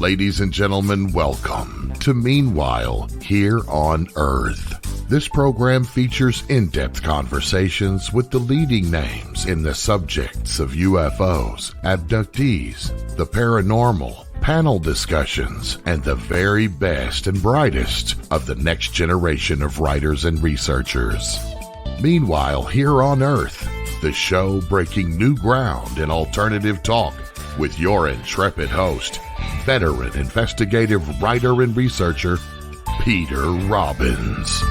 Ladies and gentlemen, welcome to Meanwhile Here on Earth. This program features in-depth conversations with the leading names in the subjects of UFOs, abductees, the paranormal, panel discussions, and the very best and brightest of the next generation of writers and researchers. Meanwhile Here on Earth, the show breaking new ground in alternative talk with your intrepid host, veteran investigative writer and researcher, Peter Robbins.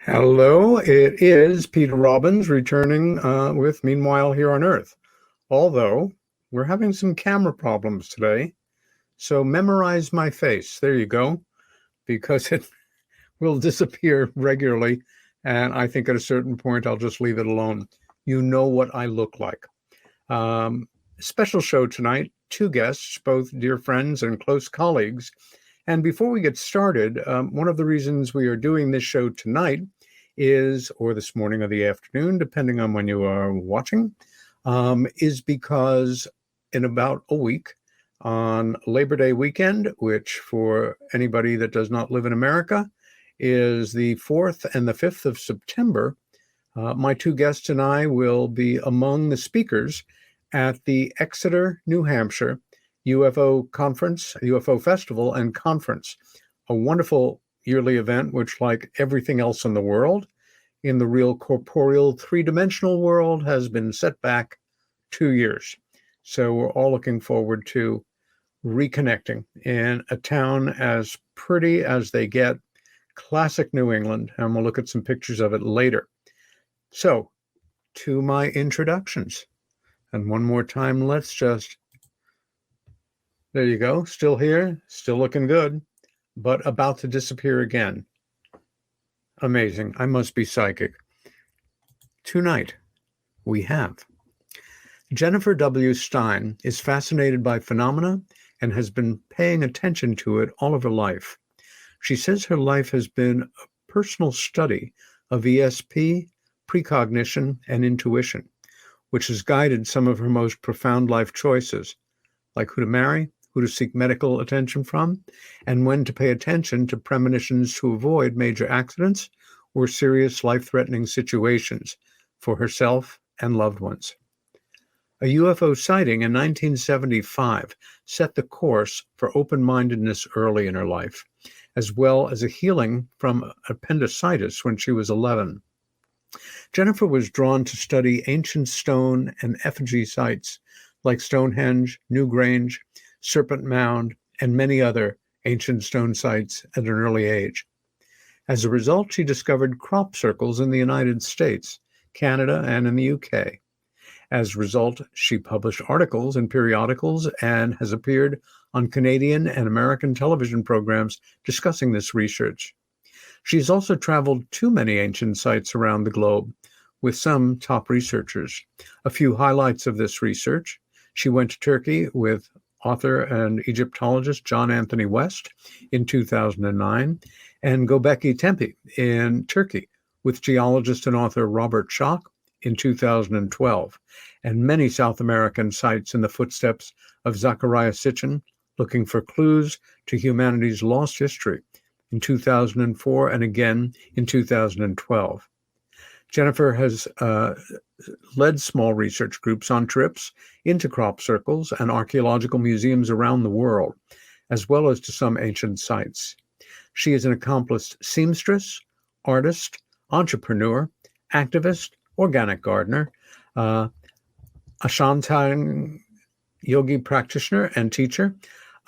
Hello, it is Peter Robbins returning with Meanwhile Here on Earth. Although we're having some camera problems today, so memorize my face. There you go, because it will disappear regularly, and I think at a certain point I'll just leave it alone. You know what I look like. Special show tonight, two guests, both dear friends and close colleagues. And before we get started, one of the reasons we are doing this show tonight is, or this morning or the afternoon, depending on when you are watching, is because in about a week, on Labor Day weekend, which for anybody that does not live in America is the 4th and the 5th of September, my two guests and I will be among the speakers at the Exeter, New Hampshire UFO Conference, UFO Festival and Conference, a wonderful yearly event which, like everything else in the world, in the real corporeal three-dimensional world, has been set back 2 years. So we're all looking forward to reconnecting in a town as pretty as they get, classic New England, and we'll look at some pictures of it later. So, to my introductions. And one more time, let's just... There you go. Still here, still looking good, but about to disappear again. Amazing. I must be psychic. Tonight, we have Jennifer W. Stein is fascinated by phenomena and has been paying attention to it all of her life. She says her life has been a personal study of ESP, precognition, and intuition, which has guided some of her most profound life choices, like who to marry, who to seek medical attention from, and when to pay attention to premonitions to avoid major accidents or serious life-threatening situations for herself and loved ones. A UFO sighting in 1975 set the course for open-mindedness early in her life, as well as a healing from appendicitis when she was 11. Jennifer was drawn to study ancient stone and effigy sites like Stonehenge, Newgrange, Serpent Mound, and many other ancient stone sites at an early age. As a result, she discovered crop circles in the United States, Canada, and in the UK. As a result, she published articles in periodicals and has appeared on Canadian and American television programs discussing this research. She has also traveled to many ancient sites around the globe with some top researchers. A few highlights of this research: she went to Turkey with author and Egyptologist John Anthony West in 2009, and Göbekli Tepe in Turkey with geologist and author Robert Schoch in 2012, and many South American sites in the footsteps of Zecharia Sitchin, looking for clues to humanity's lost history in 2004 and again in 2012. Jennifer has led small research groups on trips into crop circles and archaeological museums around the world, as well as to some ancient sites. She is an accomplished seamstress, artist, entrepreneur, activist, organic gardener, Ashtanga yogi practitioner and teacher,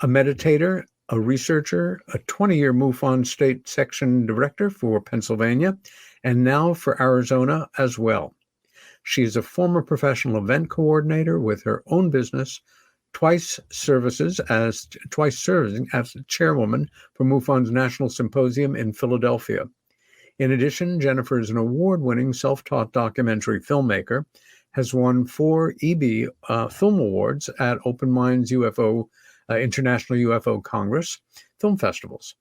a meditator, a researcher, a 20-year MUFON state section director for Pennsylvania, and now for Arizona as well. She is a former professional event coordinator with her own business, twice serving as chairwoman for MUFON's National Symposium in Philadelphia. In addition, Jennifer is an award-winning self-taught documentary filmmaker, has won 4 EB Film Awards at Open Minds UFO International UFO Congress film festivals.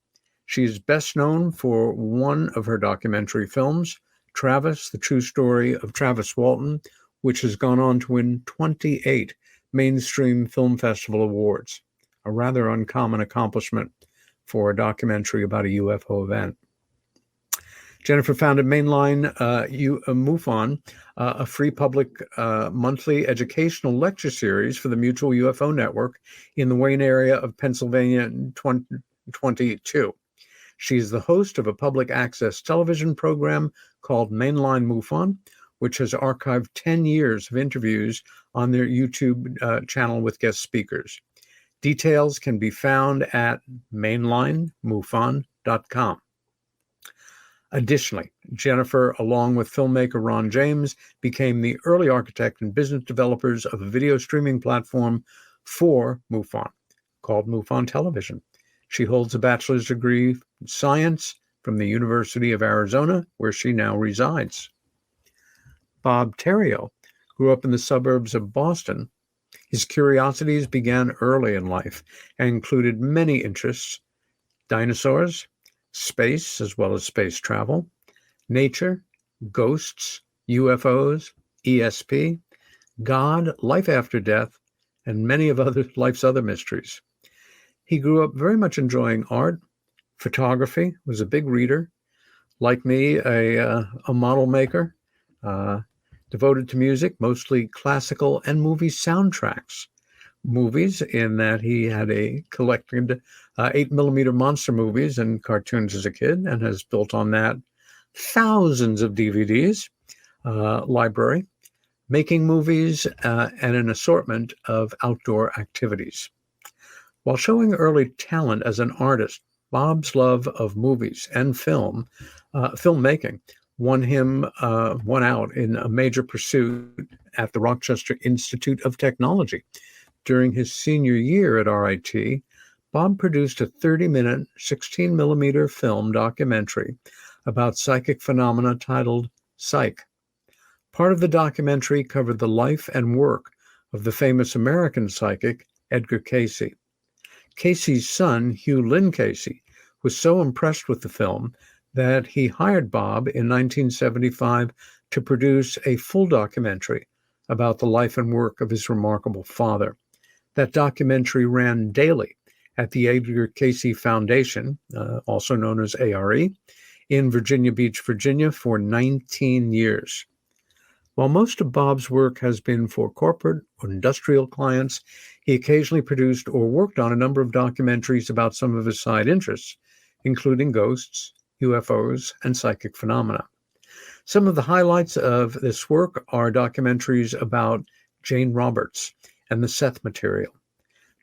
She is best known for one of her documentary films, Travis, the True Story of Travis Walton, which has gone on to win 28 Mainstream Film Festival awards, a rather uncommon accomplishment for a documentary about a UFO event. Jennifer founded Mainline MUFON, a free public monthly educational lecture series for the Mutual UFO Network in the Wayne area of Pennsylvania in 2022. She is the host of a public access television program called Mainline MUFON, which has archived 10 years of interviews on their YouTube channel with guest speakers. Details can be found at mainlinemufon.com. Additionally, Jennifer, along with filmmaker Ron James, became the early architect and business developers of a video streaming platform for MUFON, called MUFON Television. She holds a bachelor's degree in science from the University of Arizona, where she now resides. Bob Terrio grew up in the suburbs of Boston. His curiosities began early in life and included many interests: dinosaurs, space as well as space travel, nature, ghosts, UFOs, ESP, God, life after death, and many of life's other mysteries. He grew up very much enjoying art, photography, was a big reader, like me, a model maker, devoted to music, mostly classical and movie soundtracks. Movies, in that he had collected 8mm monster movies and cartoons as a kid, and has built on that thousands of DVDs library, making movies and an assortment of outdoor activities. While showing early talent as an artist, Bob's love of movies and filmmaking won out in a major pursuit at the Rochester Institute of Technology. During his senior year at RIT, Bob produced a 30-minute, 16mm film documentary about psychic phenomena titled Psych. Part of the documentary covered the life and work of the famous American psychic Edgar Cayce. Cayce's son, Hugh Lynn Cayce, was so impressed with the film that he hired Bob in 1975 to produce a full documentary about the life and work of his remarkable father. That documentary ran daily at the Edgar Cayce Foundation, also known as ARE, in Virginia Beach, Virginia, for 19 years. While most of Bob's work has been for corporate or industrial clients, he occasionally produced or worked on a number of documentaries about some of his side interests, including ghosts, UFOs, and psychic phenomena. Some of the highlights of this work are documentaries about Jane Roberts and the Seth material,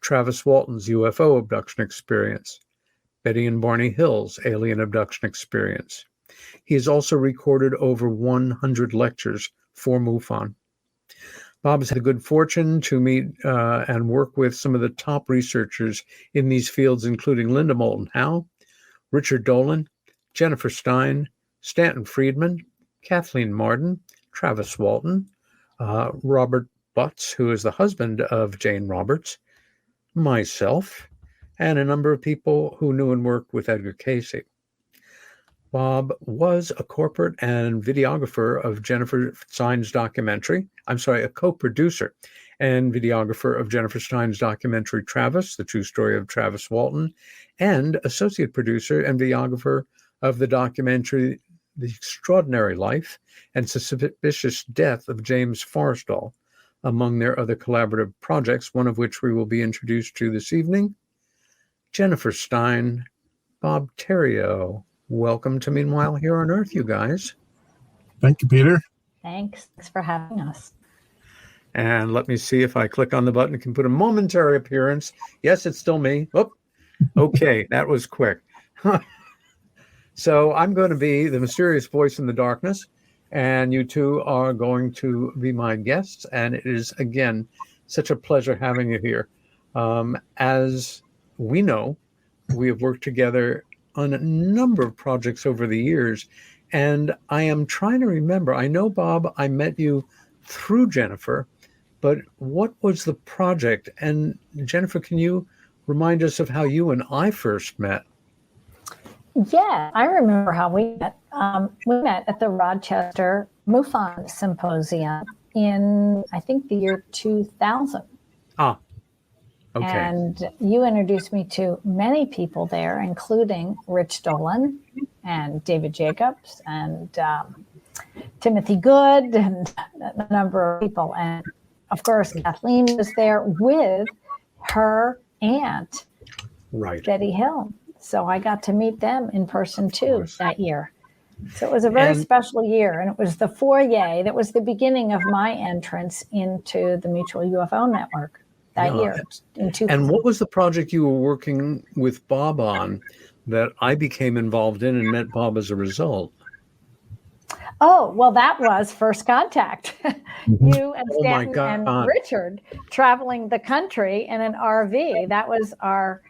Travis Walton's UFO abduction experience, Betty and Barney Hill's alien abduction experience. He has also recorded over 100 lectures for MUFON. Bob has had the good fortune to meet and work with some of the top researchers in these fields, including Linda Moulton Howe, Richard Dolan, Jennifer Stein, Stanton Friedman, Kathleen Martin, Travis Walton, Robert Butts, who is the husband of Jane Roberts, myself, and a number of people who knew and worked with Edgar Cayce. Bob was a corporate and videographer of Jennifer Stein's documentary. A co-producer and videographer of Jennifer Stein's documentary Travis, the True Story of Travis Walton, and associate producer and videographer of the documentary The Extraordinary Life and Suspicious Death of James Forrestal, among their other collaborative projects, one of which we will be introduced to this evening. Jennifer Stein, Bob Terrio, welcome to Meanwhile Here on Earth, you guys. Thank you, Peter. Thanks for having us. And let me see if I click on the button, it can put a momentary appearance. Yes, it's still me. Oh, okay, that was quick. So I'm going to be the mysterious voice in the darkness, and you two are going to be my guests. And it is, again, such a pleasure having you here. As we know, we have worked together on a number of projects over the years, and I am trying to remember. I know, Bob, I met you through Jennifer, but what was the project? And Jennifer, can you remind us of how you and I first met? Yeah, I remember how we met. We met at the Rochester MUFON Symposium in, I think, the year 2000. Ah, okay. And you introduced me to many people there, including Rich Dolan and David Jacobs and Timothy Good and a number of people. And of course, Kathleen was there with her aunt, Right. Betty Hill. So I got to meet them in person too that year. So it was a very special year. And it was the foyer that was the beginning of my entrance into the Mutual UFO Network that year. In 2000. And what was the project you were working with Bob on that I became involved in and met Bob as a result? Oh, well, that was First Contact. You and Oh my Stanton God. and Richard traveling the country in an RV. That was our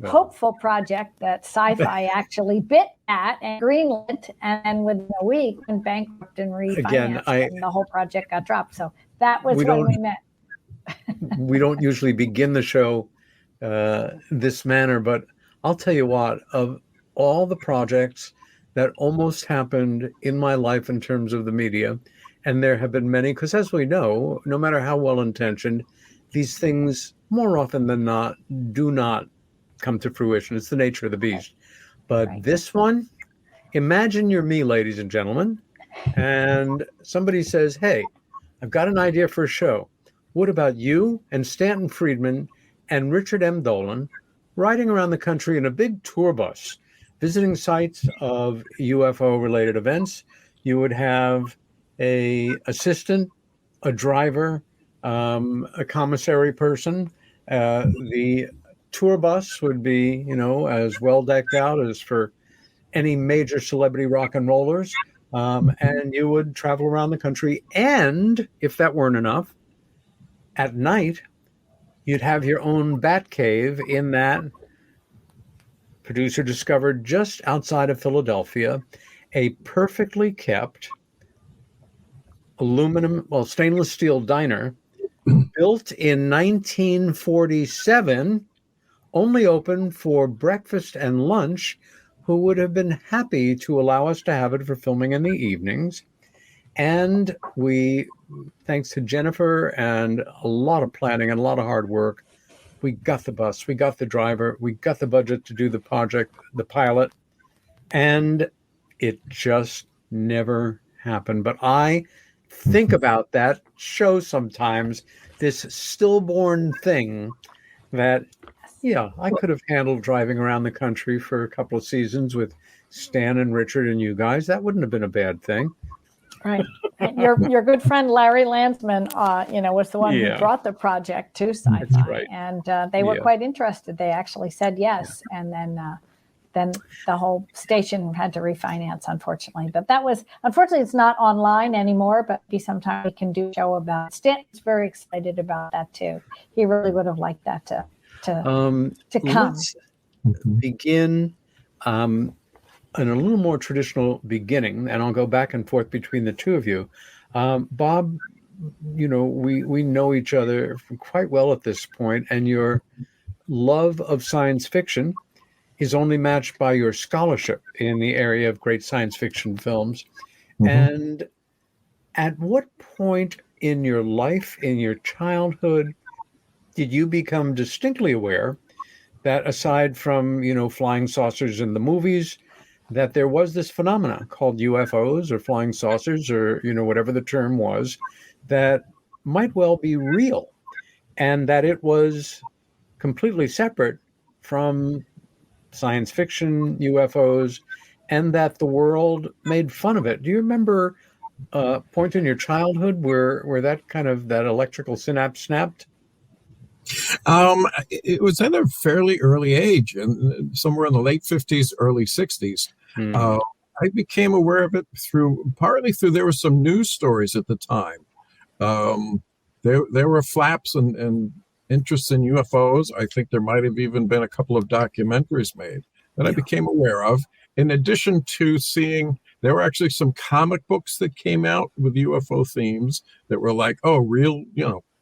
hopeful project that sci-fi actually bit at and greenlit, and within a week went bankrupt and refinanced, and the whole project got dropped. So that was when we met. We don't usually begin the show this manner, but I'll tell you what, of all the projects that almost happened in my life in terms of the media, and there have been many, because as we know, no matter how well-intentioned, these things more often than not do not come to fruition. It's the nature of the beast. But this one, imagine you're me, ladies and gentlemen, and somebody says, hey, I've got an idea for a show. What about you and Stanton Friedman and Richard M. Dolan riding around the country in a big tour bus, visiting sites of UFO-related events? You would have a assistant, a driver, a commissary person. The tour bus would be, as well decked out as for any major celebrity rock and rollers. And you would travel around the country. And if that weren't enough, at night, you'd have your own bat cave in that producer discovered just outside of Philadelphia, a perfectly kept stainless steel diner built in 1947, only open for breakfast and lunch, who would have been happy to allow us to have it for filming in the evenings. And we, thanks to Jennifer and a lot of planning and a lot of hard work, we got the bus, we got the driver, we got the budget to do the project, the pilot, and it just never happened. But I think about that show sometimes, this stillborn thing that, I could have handled driving around the country for a couple of seasons with Stan and Richard and you guys. That wouldn't have been a bad thing. Right. Your good friend Larry Landsman, was the one who brought the project to Sci-Fi, right. And they were quite interested. They actually said yes, and then the whole station had to refinance, unfortunately. But unfortunately, it's not online anymore. But maybe sometime we can do a show about it. Stanton's very excited about that too. He really would have liked that to come. Let's begin. In a little more traditional beginning, and I'll go back and forth between the two of you. Bob, we know each other quite well at this point, and your love of science fiction is only matched by your scholarship in the area of great science fiction films. And at what point in your life, in your childhood, did you become distinctly aware that aside from, flying saucers in the movies, that there was this phenomena called UFOs or flying saucers or, whatever the term was, that might well be real, and that it was completely separate from science fiction UFOs, and that the world made fun of it? Do you remember a point in your childhood where that electrical synapse snapped? It was at a fairly early age, and somewhere in the late 50s, early 60s. I became aware of it partly through there were some news stories at the time. There were flaps and interest in UFOs. I think there might have even been a couple of documentaries made that I became aware of. In addition to seeing, there were actually some comic books that came out with UFO themes that were like, real,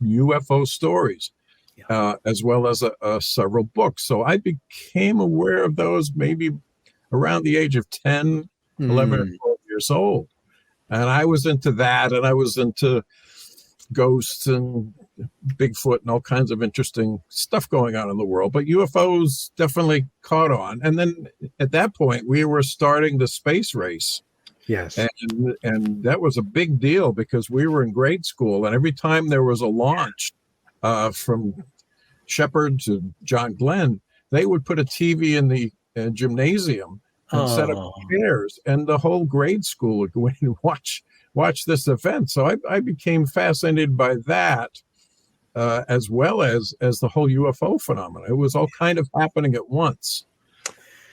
UFO stories. As well as several books. So I became aware of those maybe around the age of 10, 11, or 12 years old. And I was into that, and I was into ghosts and Bigfoot and all kinds of interesting stuff going on in the world. But UFOs definitely caught on. And then at that point, we were starting the space race. Yes. And that was a big deal because we were in grade school, and every time there was a launch from Shepherd to John Glenn, they would put a TV in the gymnasium and set up chairs, and the whole grade school would go in and watch this event. So I became fascinated by that, as well as the whole UFO phenomenon. It was all kind of happening at once.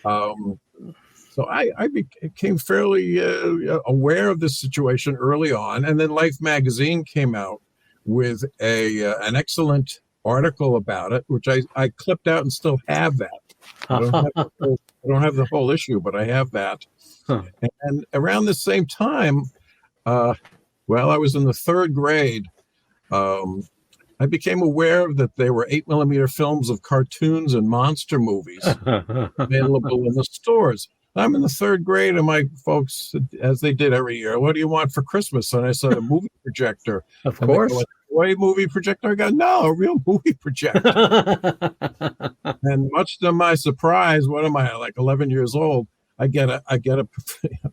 So I became fairly aware of this situation early on, and then Life magazine came out with an excellent article about it, which I clipped out and still have that. I don't have the whole issue, but I have that. Huh. And around the same time, I was in the third grade. I became aware that there were 8mm films of cartoons and monster movies available in the stores. I'm in the third grade, and my folks, as they did every year, what do you want for Christmas? And I said, a movie projector. Of course. Go, a movie projector? I go, no, a real movie projector. And much to my surprise, what am I, like 11 years old? I get a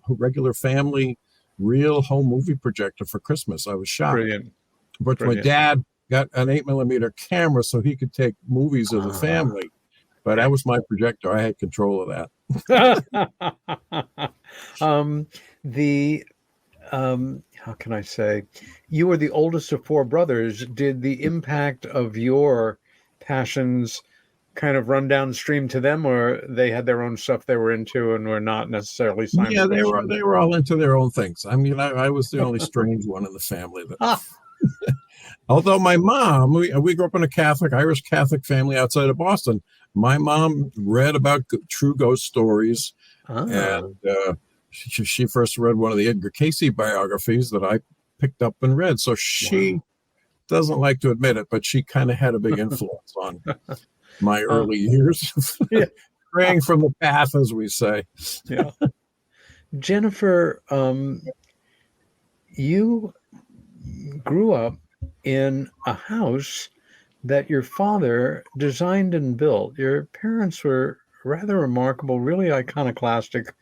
regular family, real home movie projector for Christmas. I was shocked. Brilliant. But my dad got an 8mm camera so he could take movies of the family. But that was my projector. I had control of that. How can I say? You were the oldest of four brothers. Did the impact of your passions kind of run downstream to them, or they had their own stuff they were into and were not necessarily science? Yeah, they were all into their own things. I mean, I was the only strange one in the family. Although my mom, we grew up in a Irish Catholic family outside of Boston. My mom read about true ghost stories, and she first read one of the Edgar Cayce biographies that I picked up and read. So she doesn't like to admit it, but she kind of had a big influence on my early years, straying from the path, as we say. Yeah. Jennifer, you grew up in a house that your father designed and built. Your parents were rather remarkable, really iconoclastic,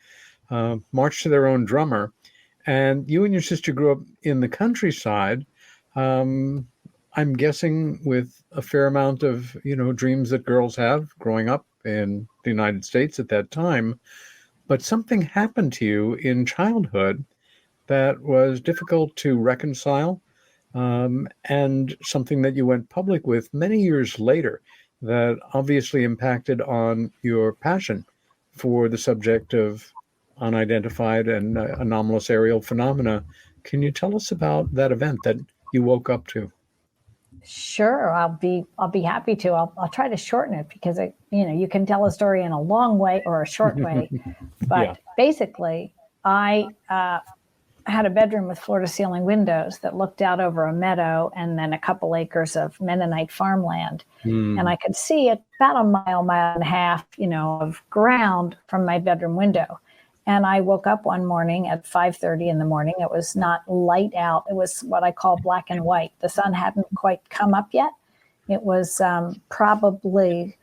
marched to their own drummer. And you and your sister grew up in the countryside, I'm guessing with a fair amount of, dreams that girls have growing up in the United States at that time. But something happened to you in childhood that was difficult to reconcile, and something that you went public with many years later that obviously impacted on your passion for the subject of unidentified and anomalous aerial phenomena. Can you tell us about that event that you woke up to? Sure, I'll be happy to. I'll try to shorten it because you can tell a story in a long way or a short way. But basically, I had a bedroom with floor-to-ceiling windows that looked out over a meadow and then a couple acres of Mennonite farmland. And I could see about a mile and a half, of ground from my bedroom window. And I woke up one morning at 5:30 in the morning. It was not light out. It was what I call black and white. The sun hadn't quite come up yet. It was probably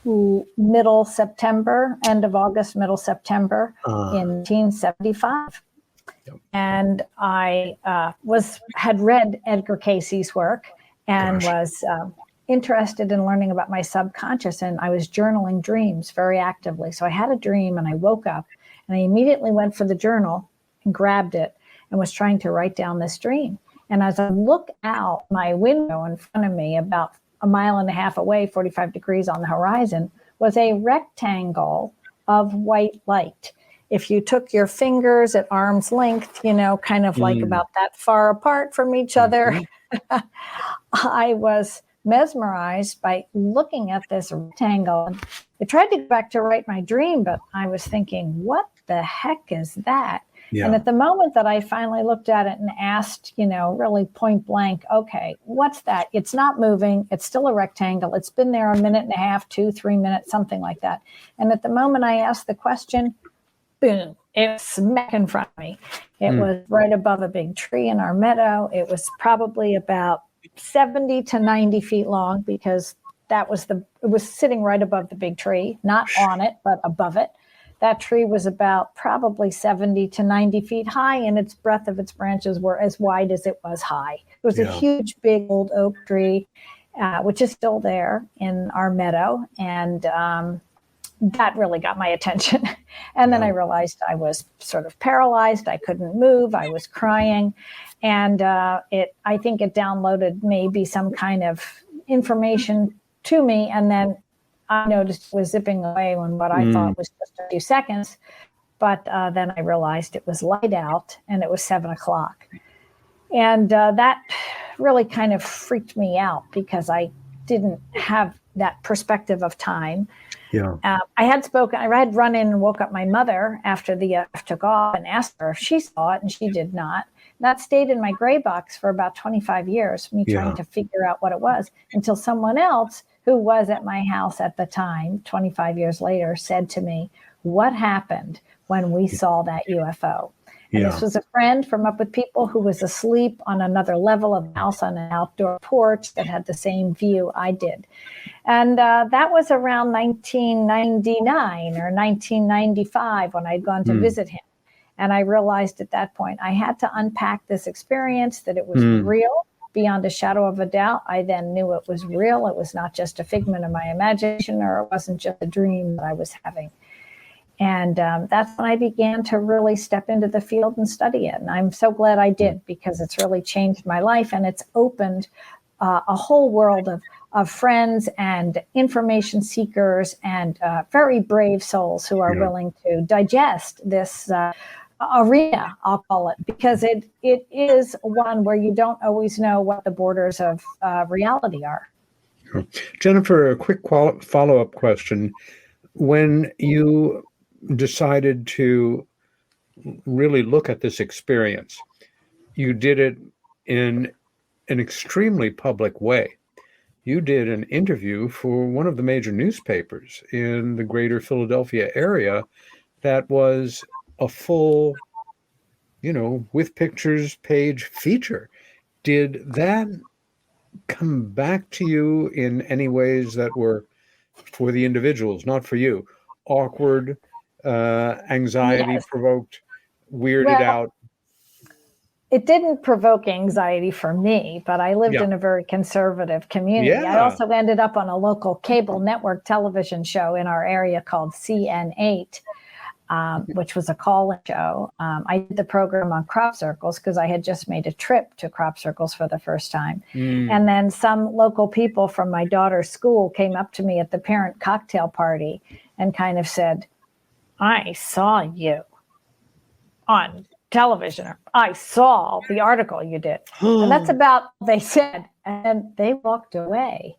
middle September, end of August, middle September in 1975. And I had read Edgar Cayce's work and was interested in learning about my subconscious. And I was journaling dreams very actively. So I had a dream and I woke up and I immediately went for the journal and grabbed it and was trying to write down this dream. And as I look out my window in front of me, about a mile and a half away, 45 degrees on the horizon, was a rectangle of white light. If you took your fingers at arm's length, kind of like about that far apart from each other, I was mesmerized by looking at this rectangle. I tried to go back to write my dream, but I was thinking, what the heck is that? Yeah. And at the moment that I finally looked at it and asked, really point blank, okay, what's that? It's not moving. It's still a rectangle. It's been there a minute and a half, 2-3 minutes, something like that. And at the moment I asked the question, boom, it was smack in front of me. It was right above a big tree in our meadow. It was probably about 70 to 90 feet long, because it was sitting right above the big tree, not on it, but above it. That tree was about probably 70 to 90 feet high, and its breadth of its branches were as wide as it was high. It was a huge, big old oak tree, which is still there in our meadow. And that really got my attention. And then I realized I was sort of paralyzed. I couldn't move. I was crying. And I think it downloaded maybe some kind of information to me. And then I noticed it was zipping away when what I thought was just a few seconds. But then I realized it was light out and it was 7 o'clock. And that really kind of freaked me out, because I didn't have that perspective of time. Yeah. I had run in and woke up my mother after the F took off and asked her if she saw it, and she did not. That stayed in my gray box for about 25 years, me trying to figure out what it was, until someone else who was at my house at the time, 25 years later, said to me, "What happened when we saw that UFO?" And this was a friend from Up With People who was asleep on another level of the house on an outdoor porch that had the same view I did. And that was around 1999 or 1995 when I'd gone to visit him. And I realized at that point I had to unpack this experience, that it was real beyond a shadow of a doubt. I then knew it was real. It was not just a figment of my imagination, or it wasn't just a dream that I was having. And that's when I began to really step into the field and study it. And I'm so glad I did, because it's really changed my life, and it's opened a whole world of friends and information seekers and very brave souls who are willing to digest this arena, I'll call it, because it is one where you don't always know what the borders of reality are. Jennifer, a quick follow-up question. When you decided to really look at this experience, you did it in an extremely public way. You did an interview for one of the major newspapers in the greater Philadelphia area that was a full, with pictures page feature. Did that come back to you in any ways that were, for the individuals, not for you, awkward, anxiety provoked, weirded out? It didn't provoke anxiety for me, but I lived in a very conservative community. I also ended up on a local cable network television show in our area called CN8, which was a call-in show. I did the program on crop circles because I had just made a trip to crop circles for the first time. And then some local people from my daughter's school came up to me at the parent cocktail party and kind of said, "I saw you on television. I saw the article you did." And that's about what they said. And they walked away.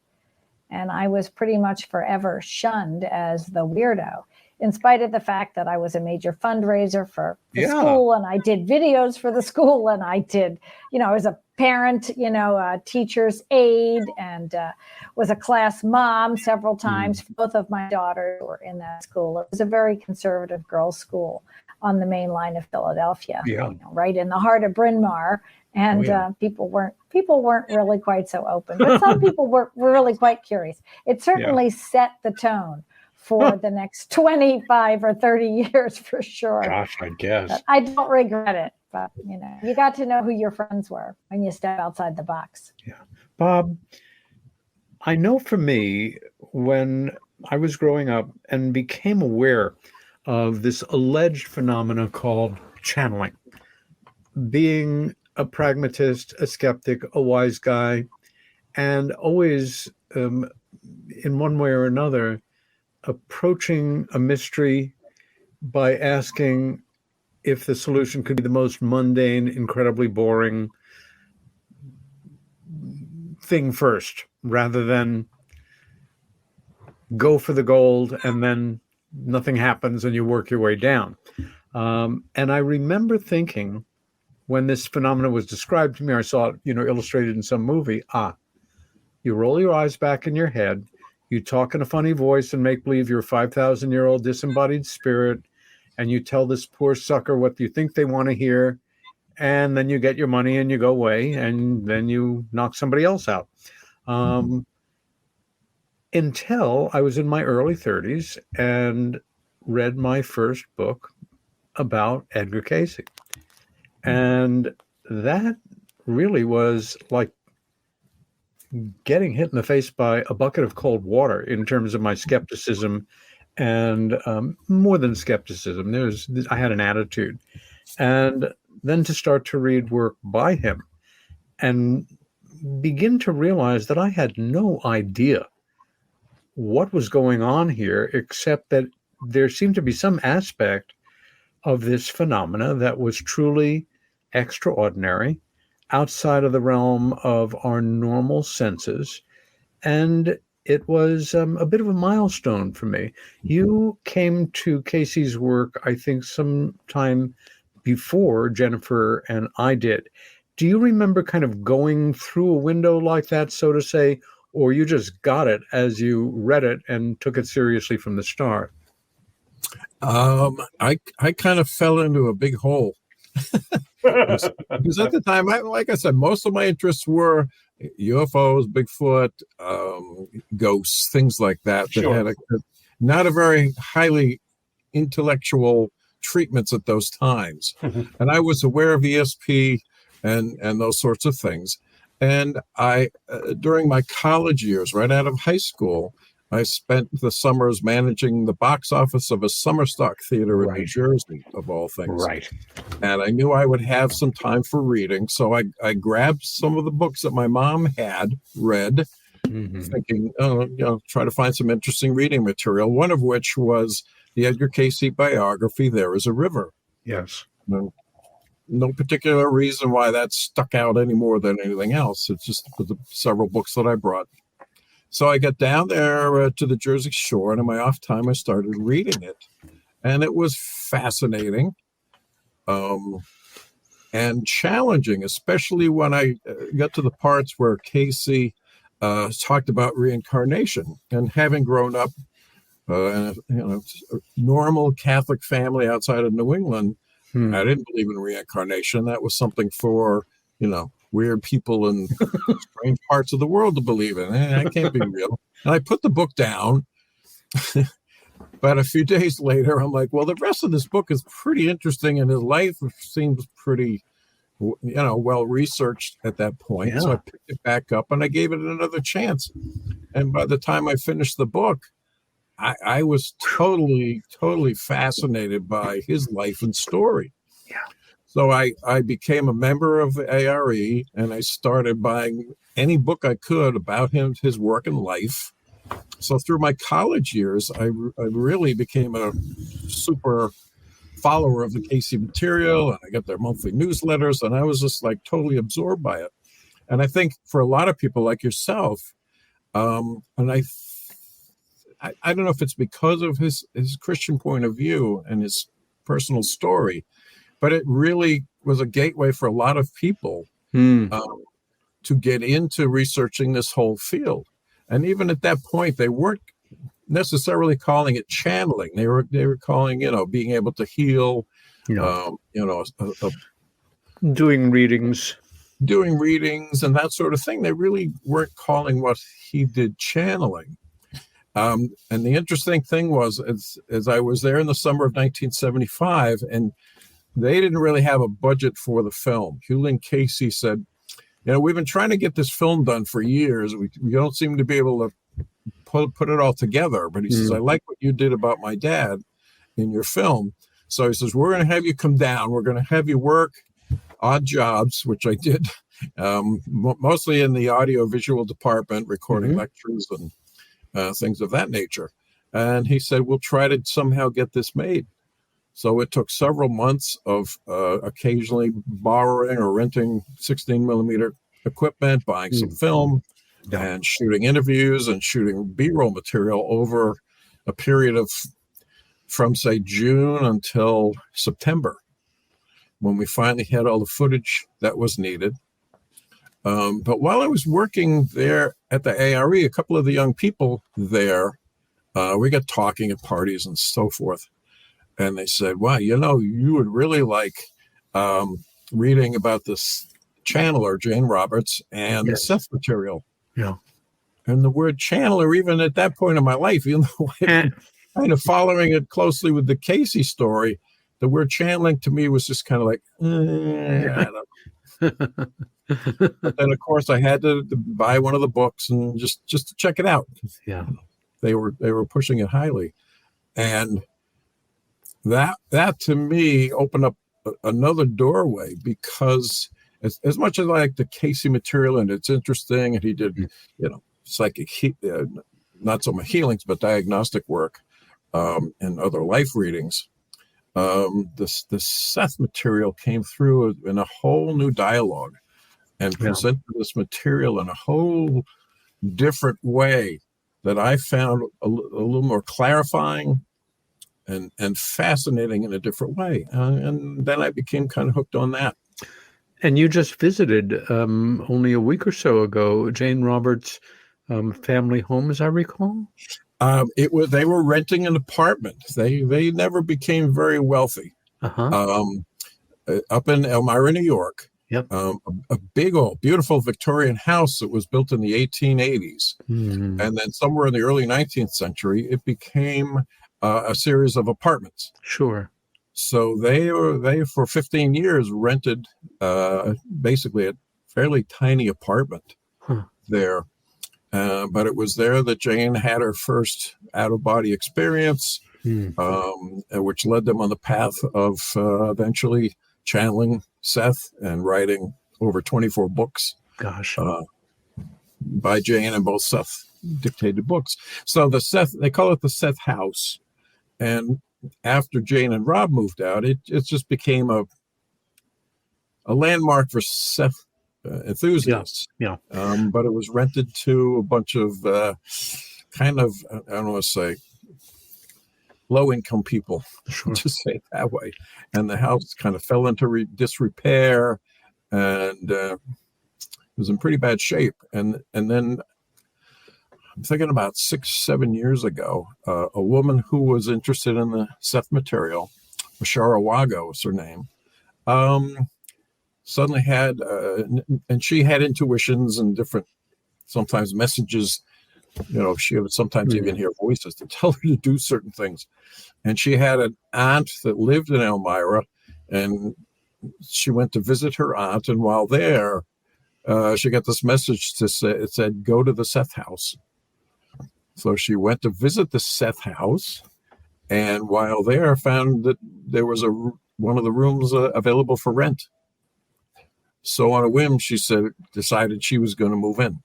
And I was pretty much forever shunned as the weirdo, in spite of the fact that I was a major fundraiser for the school, and I did videos for the school, and I did, I was a parent, a teacher's aide, and was a class mom several times. Both of my daughters were in that school. It was a very conservative girls' school on the main line of Philadelphia, right in the heart of Bryn Mawr. And people weren't really quite so open, but some people were really quite curious. It certainly set the tone for the next 25 or 30 years for sure. Gosh, I guess. But I don't regret it, but you got to know who your friends were when you step outside the box. Yeah. Bob, I know for me, when I was growing up and became aware of this alleged phenomena called channeling, being a pragmatist, a skeptic, a wise guy, and always, in one way or another, approaching a mystery by asking if the solution could be the most mundane, incredibly boring thing first, rather than go for the gold and then nothing happens and you work your way down. And I remember thinking, when this phenomenon was described to me, I saw it, illustrated in some movie. You roll your eyes back in your head, you talk in a funny voice and make believe you're a 5,000-year-old disembodied spirit, and you tell this poor sucker what you think they want to hear, and then you get your money and you go away, and then you knock somebody else out. Until I was in my early 30s and read my first book about Edgar Cayce. And that really was like getting hit in the face by a bucket of cold water in terms of my skepticism, and more than skepticism, I had an attitude. And then to start to read work by him and begin to realize that I had no idea what was going on here, except that there seemed to be some aspect of this phenomena that was truly extraordinary, outside of the realm of our normal senses. And it was a bit of a milestone for me. You came to Cayce's work, I think, sometime before Jennifer and I did. Do you remember kind of going through a window like that, so to say, or you just got it as you read it and took it seriously from the start? I kind of fell into a big hole. Because at the time, like I said, most of my interests were UFOs, Bigfoot, ghosts, things like that. Sure. That had not a very highly intellectual treatments at those times. And I was aware of ESP and those sorts of things. And I, during my college years, right out of high school, I spent the summers managing the box office of a summer stock theater in New Jersey, of all things. Right. And I knew I would have some time for reading. So I grabbed some of the books that my mom had read, thinking, try to find some interesting reading material, one of which was the Edgar Cayce biography, There Is a River. Yes. No particular reason why that stuck out any more than anything else. It's just the several books that I brought. So I got down there to the Jersey Shore, and in my off time, I started reading it. And it was fascinating and challenging, especially when I got to the parts where Cayce talked about reincarnation. And having grown up in a normal Catholic family outside of New England, I didn't believe in reincarnation. That was something for, weird people in strange parts of the world to believe in. That can't be real. And I put the book down. But a few days later, I'm like, well, the rest of this book is pretty interesting, and his life seems pretty, well researched at that point. Yeah. So I picked it back up and I gave it another chance. And by the time I finished the book, I was totally fascinated by his life and story. Yeah. So I became a member of the ARE, and I started buying any book I could about him, his work and life. So through my college years, I really became a super follower of the Cayce material, and I got their monthly newsletters, and I was just like totally absorbed by it. And I think for a lot of people like yourself, and I don't know if it's because of his Christian point of view and his personal story, but it really was a gateway for a lot of people to get into researching this whole field. And even at that point, they weren't necessarily calling it channeling. They were calling, being able to heal, doing readings and that sort of thing. They really weren't calling what he did channeling. And the interesting thing was, as I was there in the summer of 1975, and they didn't really have a budget for the film. Hughlin Cayce said, we've been trying to get this film done for years. We don't seem to be able to put it all together. But he says, I like what you did about my dad in your film. So he says, we're going to have you come down. We're going to have you work odd jobs, which I did, mostly in the audio-visual department, recording lectures and things of that nature. And he said, we'll try to somehow get this made. So it took several months of occasionally borrowing or renting 16 millimeter equipment, buying some film, and shooting interviews and shooting B-roll material over a period of from, say, June until September, when we finally had all the footage that was needed. But while I was working there at the ARE, a couple of the young people there, we got talking at parties and so forth. and they said, "Wow, you would really like reading about this channeler, Jane Roberts, and the Yes. Seth material." Yeah. And the word channeler, even at that point in my life, even though I've been kind of following it closely with the Casey story, the word channeling to me was just kind of like, I don't know. But then, of course, I had to buy one of the books and just to check it out. Yeah. They were pushing it highly, and that to me opened up another doorway, because as much as I like the Casey material and it's interesting, and he did psychic not so much healings but diagnostic work and other life readings, the Seth material came through in a whole new dialogue and presented this material in a whole different way that I found a little more clarifying and fascinating in a different way. And then I became kind of hooked on that. And you just visited only a week or so ago Jane Roberts' family home, as I recall. They were renting an apartment. They never became very wealthy. Up in Elmira, New York. Yep. A big old beautiful Victorian house that was built in the 1880s. Mm. And then somewhere in the early 19th century, it became a series of apartments. Sure. So they for 15 years rented basically a fairly tiny apartment there. But it was there that Jane had her first out-of-body experience, which led them on the path of eventually channeling Seth and writing over 24 books. Gosh. By Jane, and both Seth dictated books. So they call it the Seth House. And after Jane and Rob moved out, it just became a landmark for Seth enthusiasts. Yeah. But it was rented to a bunch of kind of, I don't want to say, low-income people, to say it that way. And the house kind of fell into disrepair, and it was in pretty bad shape. And then I'm thinking about 6-7 years ago, a woman who was interested in the Seth material, Ashara Wago was her name, suddenly had, and she had intuitions and different, sometimes messages. She would sometimes even hear voices to tell her to do certain things. And she had an aunt that lived in Elmira, and she went to visit her aunt. And while there, she got this message it said, "Go to the Seth house." So she went to visit the Seth house, and while there, found that there was one of the rooms available for rent. So on a whim, she decided she was going to move in.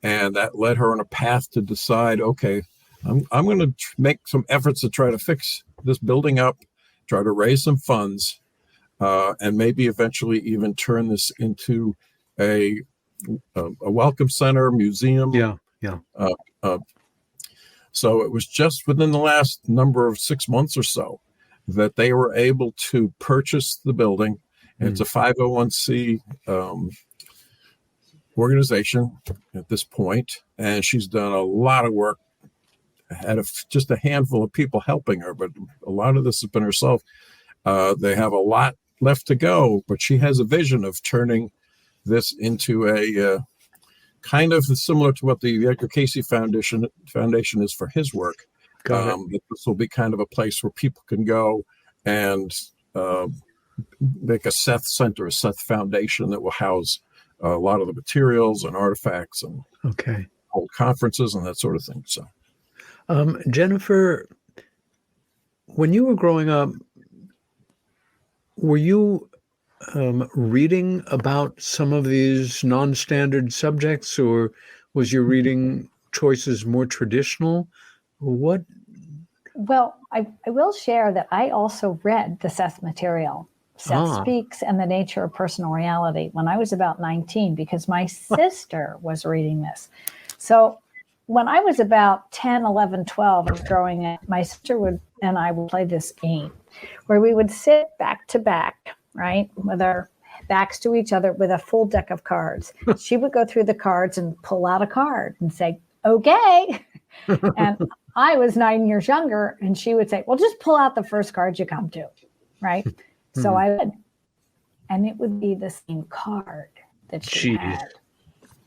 And that led her on a path to decide, okay, I'm going to make some efforts to try to fix this building up, try to raise some funds, and maybe eventually even turn this into a welcome center, museum. Yeah. So it was just within the last number of 6 months or so that they were able to purchase the building. It's a 501c organization at this point, and she's done a lot of work. Had just a handful of people helping her, but a lot of this has been herself. They have a lot left to go, but she has a vision of turning this into a kind of similar to what the Edgar Casey Foundation is for his work. This will be kind of a place where people can go and make a Seth Center, a Seth Foundation that will house a lot of the materials and artifacts and hold conferences and that sort of thing. So, Jennifer, when you were growing up, were you reading about some of these non-standard subjects, or was your reading choices more traditional? What? Well, I will share that I also read the Seth material, Seth Speaks and the Nature of Personal Reality, when I was about 19, because my sister was reading this. So when I was about 10, 11, 12 and growing up, my sister and I would play this game where we would sit back to back, right, with our backs to each other with a full deck of cards. She would go through the cards and pull out a card and say, "Okay." And I was 9 years younger, and she would say, well, just pull out the first card you come to, right? So I would. And it would be the same card that she had.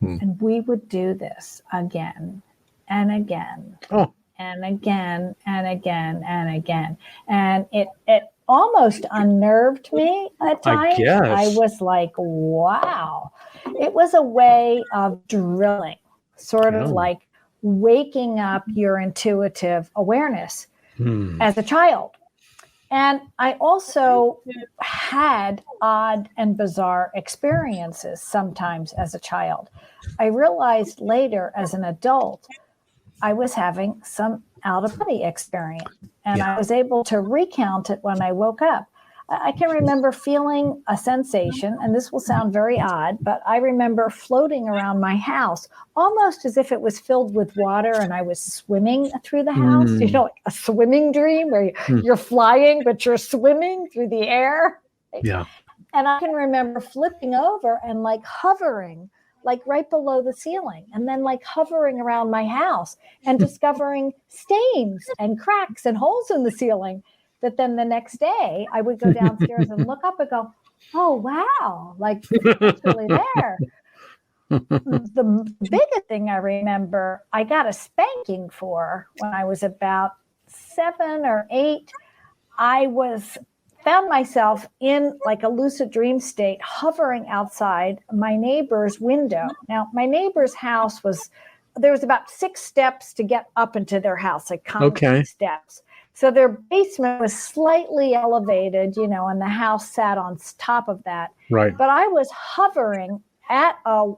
And we would do this again and again and again and again and again. And it almost unnerved me at times. I was like, wow. It was a way of drilling, sort of like waking up your intuitive awareness as a child. And I also had odd and bizarre experiences sometimes as a child. I realized later as an adult, I was having some out-of-body experience, and I was able to recount it when I woke up. I can remember feeling a sensation, and this will sound very odd, but I remember floating around my house almost as if it was filled with water and I was swimming through the house, like a swimming dream where you're flying, but you're swimming through the air. Yeah. And I can remember flipping over and like hovering, like right below the ceiling, and then like hovering around my house and discovering stains and cracks and holes in the ceiling. That then the next day I would go downstairs and look up and go, oh, wow, like it's really there. The biggest thing I remember, I got a spanking for when I was about 7 or 8. I found myself in like a lucid dream state, hovering outside my neighbor's window. Now, my neighbor's house there was about 6 steps to get up into their house, like concrete steps. So their basement was slightly elevated, and the house sat on top of that. Right. But I was hovering at a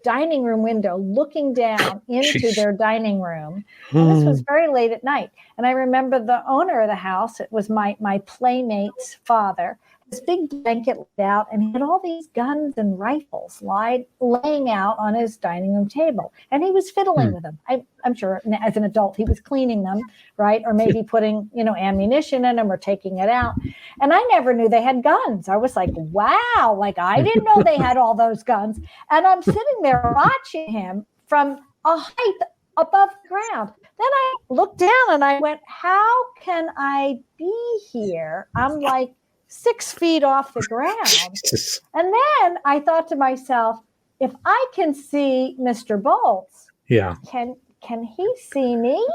dining room window, looking down into their dining room. And this was very late at night. And I remember the owner of the house, it was my playmate's father, this big blanket laid out, and he had all these guns and rifles laying out on his dining room table. And he was fiddling with them. I'm sure as an adult, he was cleaning them, right? Or maybe putting, ammunition in them or taking it out. And I never knew they had guns. I was like, wow, like I didn't know they had all those guns. And I'm sitting there watching him from a height above the ground. Then I looked down and I went, how can I be here? I'm like 6 feet off the ground. Jesus. And then I thought to myself, if I can see Mr. Bolts, can he see me?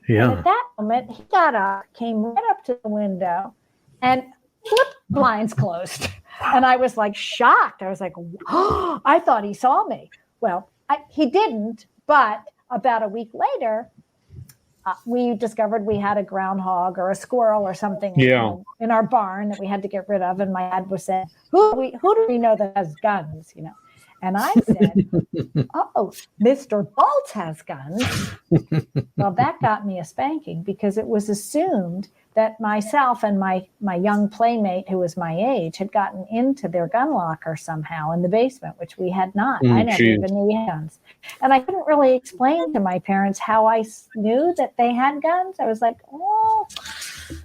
Yeah. And at that moment, he got up, came right up to the window, and flipped the blinds closed. And I was like shocked. I was like, oh, I thought he saw me. Well, he didn't, but about a week later, we discovered we had a groundhog or a squirrel or something in our barn that we had to get rid of. And my dad was saying, who do we know that has guns, And I said, oh, Mr. Bolt has guns. Well, that got me a spanking because it was assumed that myself and my young playmate, who was my age, had gotten into their gun locker somehow in the basement, which we had not. I never even knew we had guns. And I couldn't really explain to my parents how I knew that they had guns. I was like, oh,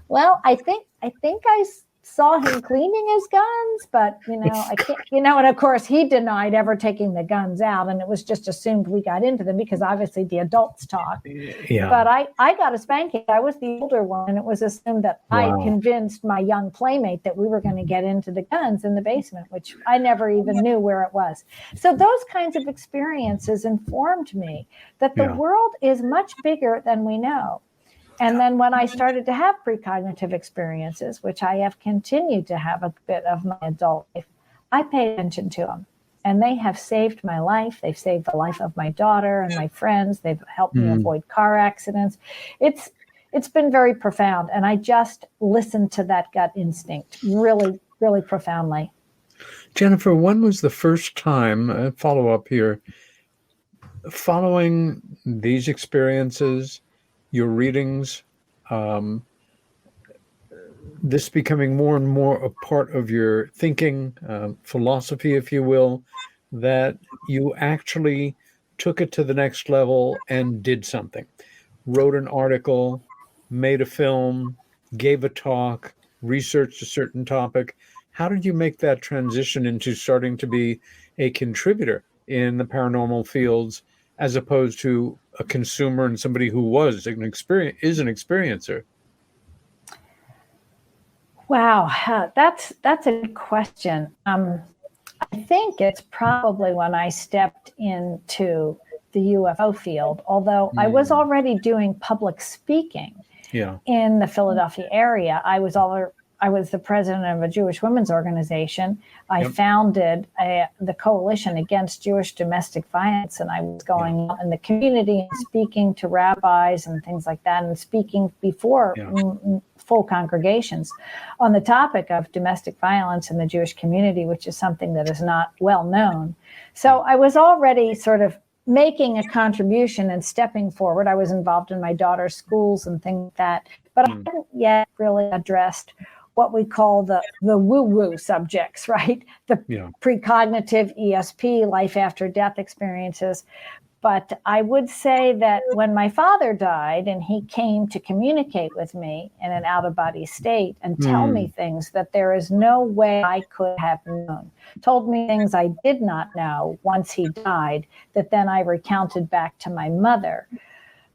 well, I think I saw him cleaning his guns, but I can't, and of course he denied ever taking the guns out, and it was just assumed we got into them because obviously the adults talk. Yeah. But I got a spanking. I was the older one, and it was assumed that I convinced my young playmate that we were going to get into the guns in the basement, which I never even knew where it was. So those kinds of experiences informed me that the world is much bigger than we know. And then when I started to have precognitive experiences, which I have continued to have a bit of my adult life, I paid attention to them. And they have saved my life. They've saved the life of my daughter and my friends. They've helped me avoid car accidents. It's been very profound. And I just listened to that gut instinct really, really profoundly. Jennifer, when was the first time, follow up here, following these experiences, your readings, this becoming more and more a part of your thinking, philosophy, if you will, that you actually took it to the next level and did something, wrote an article, made a film, gave a talk, researched a certain topic. How did you make that transition into starting to be a contributor in the paranormal fields as opposed to a consumer and somebody who was an experiencer? Wow, that's a good question. I think it's probably when I stepped into the UFO field, although I was already doing public speaking in the Philadelphia area. I was the president of a Jewish women's organization. I founded the Coalition Against Jewish Domestic Violence, and I was going out in the community and speaking to rabbis and things like that, and speaking before full congregations on the topic of domestic violence in the Jewish community, which is something that is not well known. So I was already sort of making a contribution and stepping forward. I was involved in my daughter's schools and things like that, but I hadn't yet really addressed what we call the woo-woo subjects, right? The precognitive ESP, life after death experiences. But I would say that when my father died and he came to communicate with me in an out-of-body state and tell me things that there is no way I could have known, told me things I did not know once he died, that then I recounted back to my mother.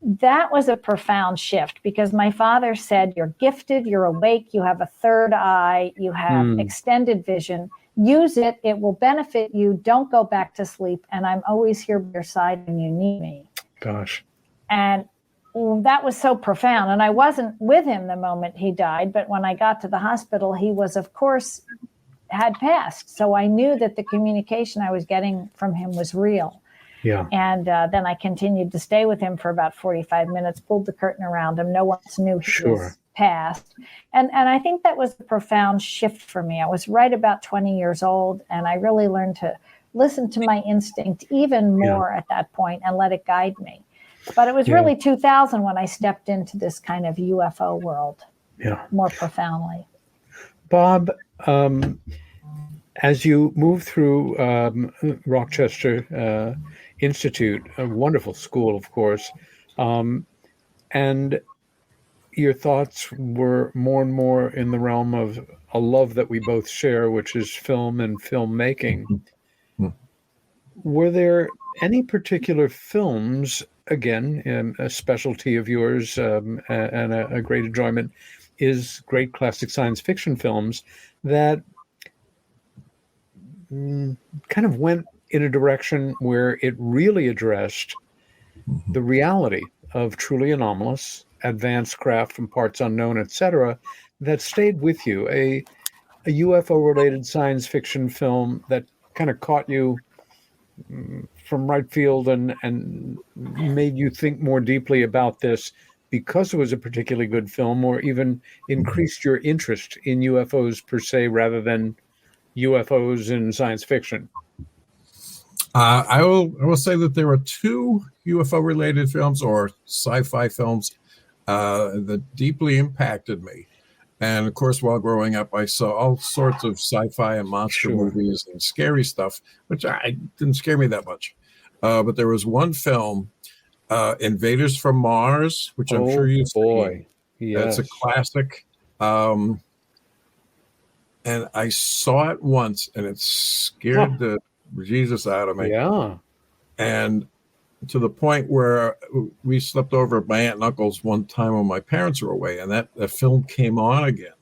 That was a profound shift, because my father said, you're gifted, you're awake, you have a third eye, you have extended vision. Use it. It will benefit you. Don't go back to sleep. And I'm always here by your side when you need me. Gosh. And that was so profound. And I wasn't with him the moment he died. But when I got to the hospital, he was, of course, had passed. So I knew that the communication I was getting from him was real. Yeah. And then I continued to stay with him for about 45 minutes, pulled the curtain around him. No one knew he was passed. And I think that was a profound shift for me. I was right about 20 years old, and I really learned to listen to my instinct even more at that point and let it guide me. But it was really 2000 when I stepped into this kind of UFO world more profoundly. Bob, as you move through Rochester Institute, a wonderful school, of course, and your thoughts were more and more in the realm of a love that we both share, which is film and filmmaking. Were there any particular films, again, a specialty of yours and a great enjoyment is great classic science fiction films, that kind of went in a direction where it really addressed the reality of truly anomalous, advanced craft from parts unknown, etc., that stayed with you? A UFO-related science fiction film that kind of caught you from right field and made you think more deeply about this because it was a particularly good film, or even increased your interest in UFOs per se rather than UFOs in science fiction? I will say that there are two UFO-related films or sci-fi films that deeply impacted me. And of course, while growing up, I saw all sorts of sci-fi and monster movies and scary stuff, which didn't scare me that much. But there was one film, Invaders from Mars, which I'm sure you've seen. Yes. It's a classic. And I saw it once, and it scared the Jesus out of me. Yeah. And to the point where we slept over at my aunt and uncle's one time when my parents were away, and that film came on again.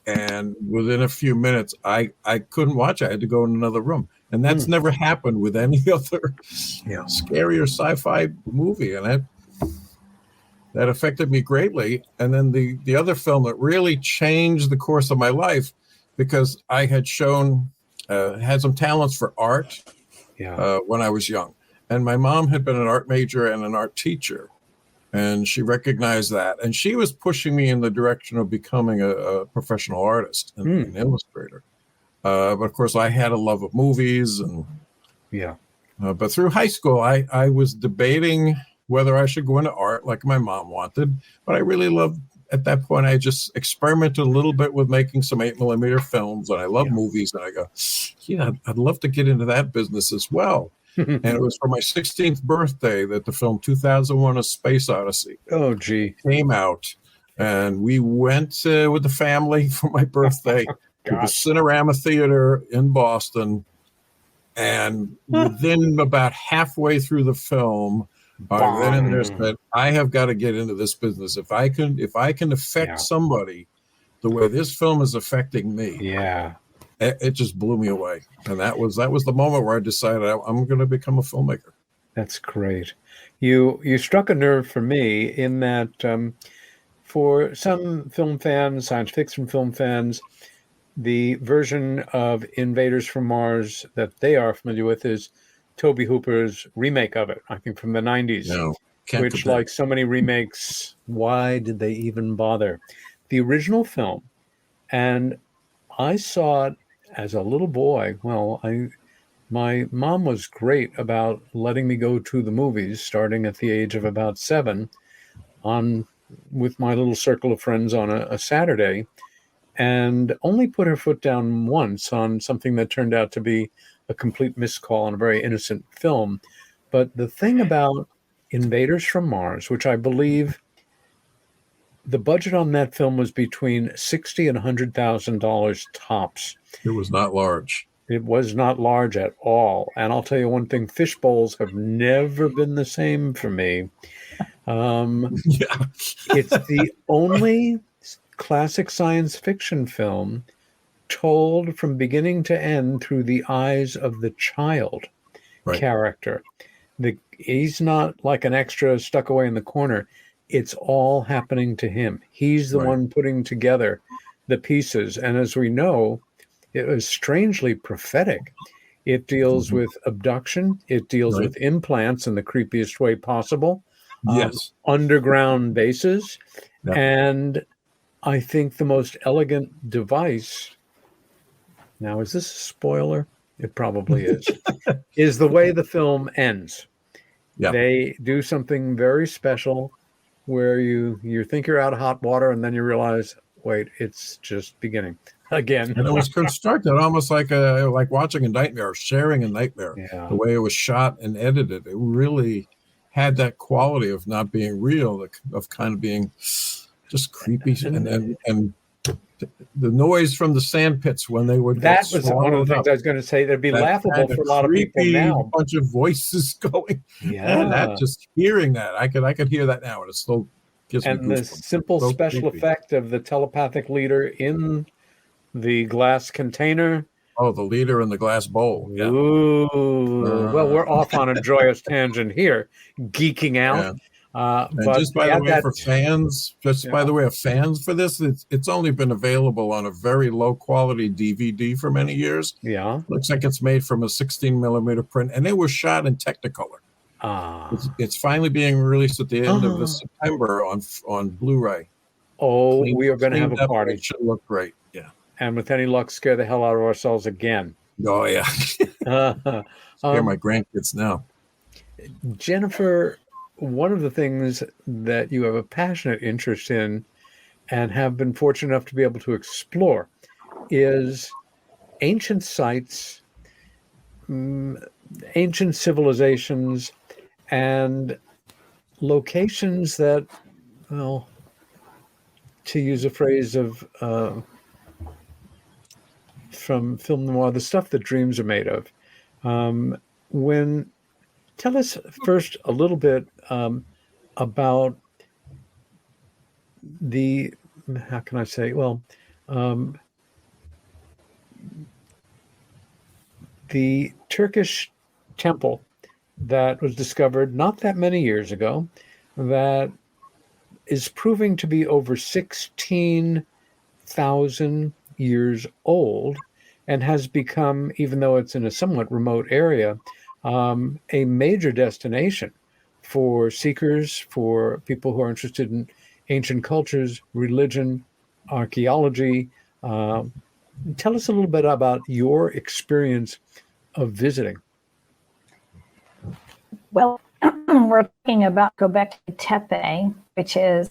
And within a few minutes, I couldn't watch it. I had to go in another room. And that's never happened with any other scary or sci-fi movie. And that affected me greatly. And then the other film that really changed the course of my life, because I had had some talents for art when I was young. And my mom had been an art major and an art teacher, and she recognized that. And she was pushing me in the direction of becoming a professional artist and an illustrator. But of course, I had a love of movies, and but through high school, I was debating whether I should go into art like my mom wanted. But I really loved, at that point, I just experimented a little bit with making some 8mm films, and I love movies. And I go, I'd love to get into that business as well. And it was for my 16th birthday that the film 2001: A Space Odyssey came out. And we went with the family for my birthday to the Cinerama Theater in Boston. And within about halfway through the film, I went in there and said, I have got to get into this business. If I can affect somebody the way this film is affecting me, it just blew me away. And that was the moment where I decided I'm going to become a filmmaker. That's great. You struck a nerve for me in that for some film fans, science fiction film fans, the version of Invaders from Mars that they are familiar with is Tobe Hooper's remake of it, I think from the 90s, which, like so many remakes, why did they even bother? The original film, and I saw it as a little boy. Well, my mom was great about letting me go to the movies starting at the age of about 7 with my little circle of friends on a Saturday, and only put her foot down once on something that turned out to be a complete miscall on a very innocent film. But the thing about Invaders from Mars, which I believe the budget on that film was between $60,000 and $100,000 tops. It was not large. It was not large at all. And I'll tell you one thing, fish bowls have never been the same for me. It's the only classic science fiction film told from beginning to end through the eyes of the child character. He's not like an extra stuck away in the corner. It's all happening to him. He's the one putting together the pieces. And as we know, it was strangely prophetic. It deals with abduction. It deals with implants in the creepiest way possible. Underground bases. And I think the most elegant device, now is this a spoiler? It probably is, is the way the film ends. They do something very special where you think you're out of hot water and then you realize, wait, it's just beginning again. And it was constructed almost like watching a nightmare, or sharing a nightmare. The way it was shot and edited, it really had that quality of not being real, of kind of being just creepy, and the noise from the sand pits when they would. That was one of the things I was going to say. That'd be laughable for a lot of people now. A bunch of voices going, and that just hearing that, I could hear that now, and it still gives me goosebumps. And the simple special effect of the telepathic leader in the glass container. Oh, the leader in the glass bowl. Yeah. Ooh. Well, we're off on a joyous tangent here, geeking out. And just by the way, for fans, by the way, of fans for this, it's only been available on a very low quality DVD for many years. Looks like it's made from a 16 millimeter print, and it was shot in Technicolor. It's finally being released at the end of this September on Blu-ray. Oh, we are going to have a party. It should look great. And with any luck, scare the hell out of ourselves again. Oh yeah, scare my grandkids now. Jennifer, one of the things that you have a passionate interest in and have been fortunate enough to be able to explore is ancient sites, ancient civilizations, and locations that, well, to use a phrase of from film noir, the stuff that dreams are made of. Tell us first a little bit about the, how can I say, well, the Turkish temple that was discovered not that many years ago that is proving to be over 16,000 years old and has become, even though it's in a somewhat remote area, a major destination for seekers, for people who are interested in ancient cultures, religion, archaeology. Tell us a little bit about your experience of visiting. Well, we're talking about Göbekli Tepe, which is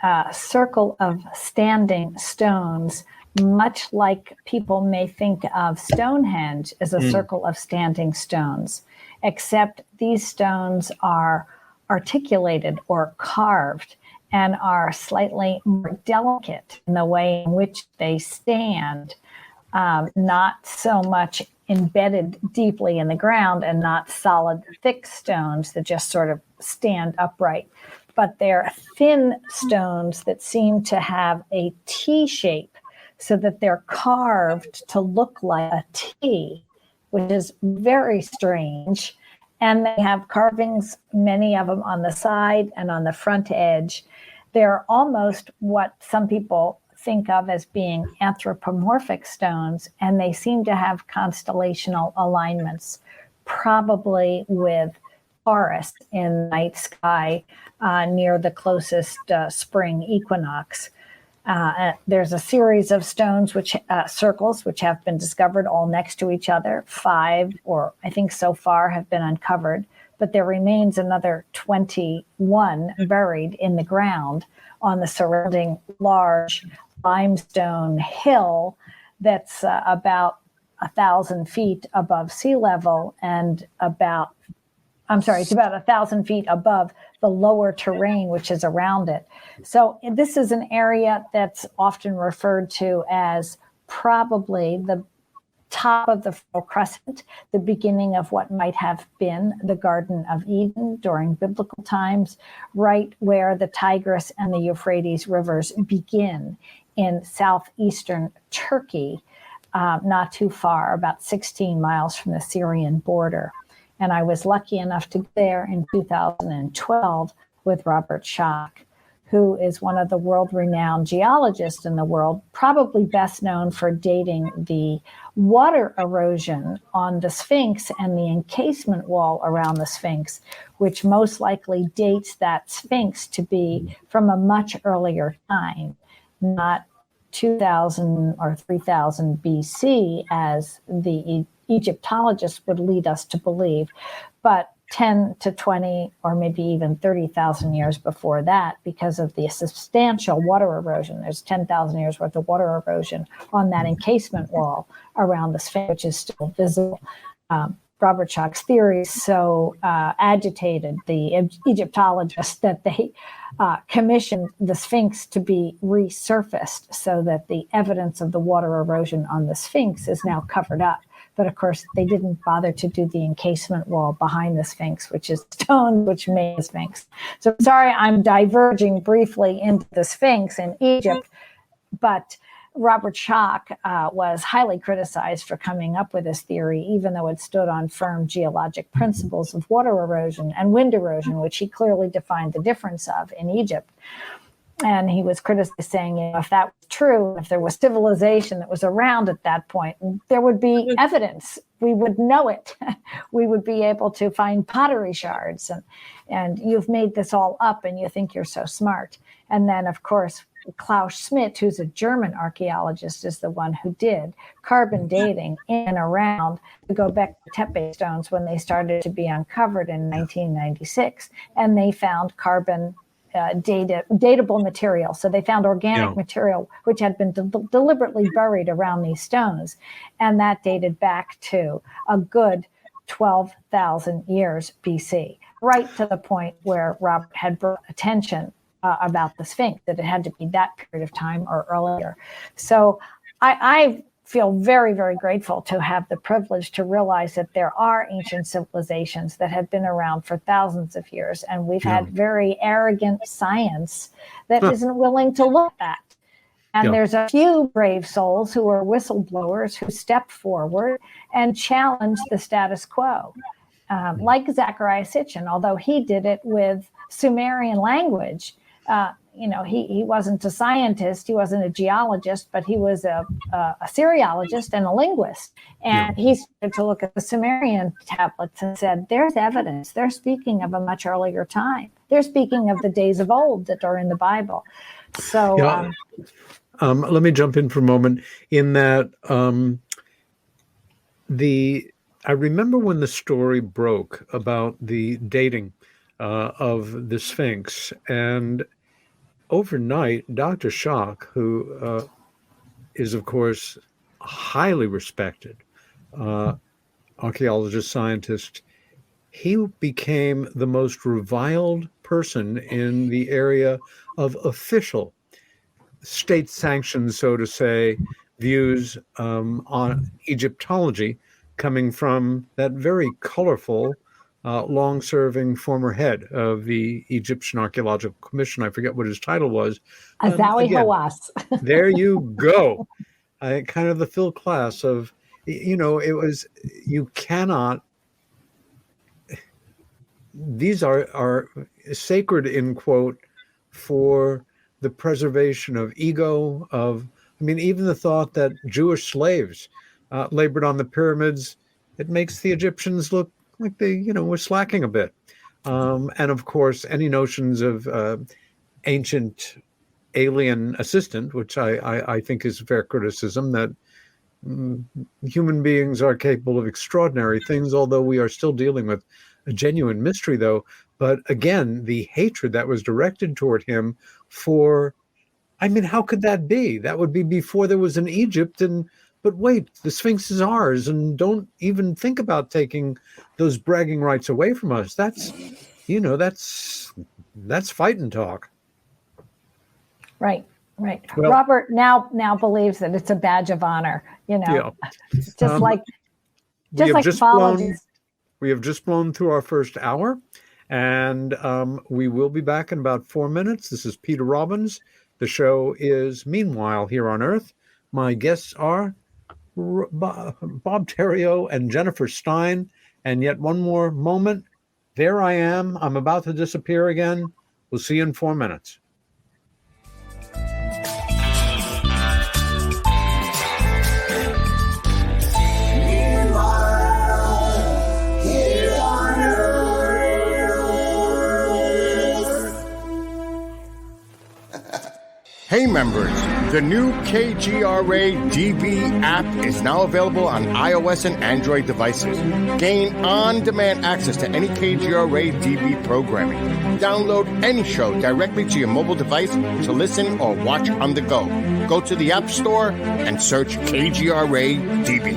a circle of standing stones, much like people may think of Stonehenge as a circle of standing stones, except these stones are articulated or carved and are slightly more delicate in the way in which they stand. not so much embedded deeply in the ground and not solid, thick stones that just sort of stand upright. But they're thin stones that seem to have a T shape so that they're carved to look like a T, which is very strange. And they have carvings, many of them on the side and on the front edge. They're almost what some people think of as being anthropomorphic stones, and they seem to have constellational alignments, probably with Taurus in the night sky near the closest spring equinox. There's a series of stones, circles, which have been discovered all next to each other. 5, or I think so far, have been uncovered, but there remains another 21 buried in the ground on the surrounding large limestone hill that's about 1,000 feet above sea level and it's about 1,000 feet above the lower terrain, which is around it. So this is an area that's often referred to as probably the top of the Fertile Crescent, the beginning of what might have been the Garden of Eden during biblical times, right where the Tigris and the Euphrates rivers begin in southeastern Turkey, not too far, about 16 miles from the Syrian border. And I was lucky enough to go there in 2012 with Robert Schoch, who is one of the world-renowned geologists in the world, probably best known for dating the water erosion on the Sphinx and the encasement wall around the Sphinx, which most likely dates that Sphinx to be from a much earlier time, not 2000 or 3000 BC, as the Egyptologists would lead us to believe, but 10 to 20 or maybe even 30,000 years before that, because of the substantial water erosion. There's 10,000 years worth of water erosion on that encasement wall around the Sphinx, which is still visible. Robert Schoch's theories so agitated the Egyptologists that they commissioned the Sphinx to be resurfaced so that the evidence of the water erosion on the Sphinx is now covered up. But of course, they didn't bother to do the encasement wall behind the Sphinx, which is stone, which made the Sphinx. So sorry, I'm diverging briefly into the Sphinx in Egypt, but Robert Schoch was highly criticized for coming up with this theory, even though it stood on firm geologic principles of water erosion and wind erosion, which he clearly defined the difference of in Egypt. And he was criticized, saying, if that was true, if there was civilization that was around at that point, there would be evidence. We would know it. We would be able to find pottery shards. And you've made this all up and you think you're so smart. And then, of course, Klaus Schmidt, who's a German archaeologist, is the one who did carbon dating in and around the Göbekli Tepe stones when they started to be uncovered in 1996. And they found carbon datable material. So they found organic material which had been deliberately buried around these stones. And that dated back to a good 12,000 years BC, right to the point where Robert had brought attention about the Sphinx, that it had to be that period of time or earlier. So I feel very, very grateful to have the privilege to realize that there are ancient civilizations that have been around for thousands of years, and we've had very arrogant science that isn't willing to look at that. And there's a few brave souls who are whistleblowers who step forward and challenge the status quo, like Zecharia Sitchin, although he did it with Sumerian language. He wasn't a scientist, he wasn't a geologist, but he was a Syriologist and a linguist. And he started to look at the Sumerian tablets and said, there's evidence. They're speaking of a much earlier time. They're speaking of the days of old that are in the Bible. So let me jump in for a moment in that I remember when the story broke about the dating of the Sphinx, and overnight, Dr. Schoch, who is, of course, a highly respected archaeologist, scientist, he became the most reviled person in the area of official state-sanctioned, so to say, views on Egyptology coming from that very colorful, long-serving former head of the Egyptian Archaeological Commission. I forget what his title was. Azawi Again, Hawass. there you go. Kind of the Phil Klass of, it was, you cannot, these are sacred, in quote, for the preservation of ego, even the thought that Jewish slaves labored on the pyramids, it makes the Egyptians look like they, were slacking a bit. And of course, any notions of ancient alien assistant, which I think is fair criticism, that human beings are capable of extraordinary things, although we are still dealing with a genuine mystery, though. But again, the hatred that was directed toward him for, how could that be? That would be before there was an Egypt. But wait, the Sphinx is ours, and don't even think about taking those bragging rights away from us. That's fighting talk. Right. Well, Robert now believes that it's a badge of honor, Yeah. just like we have just blown through our first hour, and we will be back in about 4 minutes. This is Peter Robbins. The show is Meanwhile Here on Earth. My guests are Bob Terrio and Jennifer Stein. And yet one more moment. There I am. I'm about to disappear again. We'll see you in 4 minutes. Hey members, the new KGRA DB app is now available on iOS and Android devices. Gain on-demand access to any KGRA DB programming. Download any show directly to your mobile device to listen or watch on the go. Go to the App Store and search KGRA DB.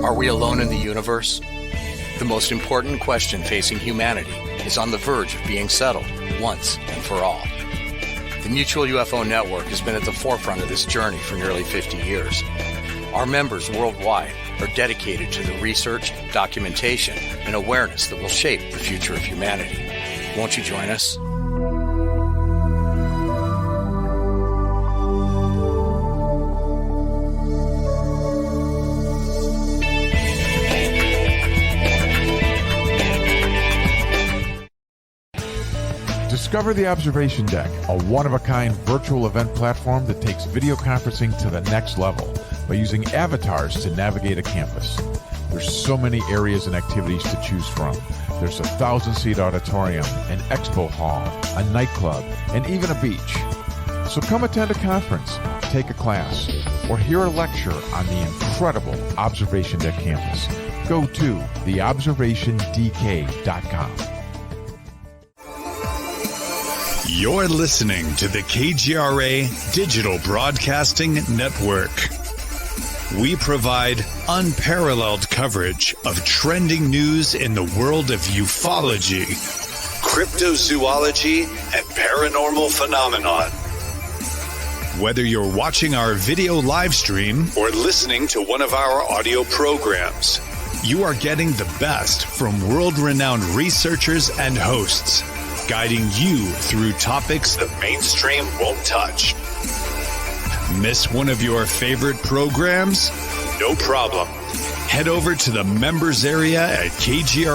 Are we alone in the universe? The most important question facing humanity is on the verge of being settled once and for all. The Mutual UFO Network has been at the forefront of this journey for nearly 50 years. Our members worldwide are dedicated to the research, documentation, and awareness that will shape the future of humanity. Won't you join us? Discover the Observation Deck, a one-of-a-kind virtual event platform that takes video conferencing to the next level by using avatars to navigate a campus. There's so many areas and activities to choose from. There's a 1,000-seat auditorium, an expo hall, a nightclub, and even a beach. So come attend a conference, take a class, or hear a lecture on the incredible Observation Deck campus. Go to theobservationdk.com. You're listening to the KGRA Digital Broadcasting Network. We provide unparalleled coverage of trending news in the world of ufology, cryptozoology, and paranormal phenomenon. Whether you're watching our video live stream or listening to one of our audio programs, you are getting the best from world-renowned researchers and hosts, guiding you through topics the mainstream won't touch. Miss one of your favorite programs? No problem. Head over to the members area at kgradb.com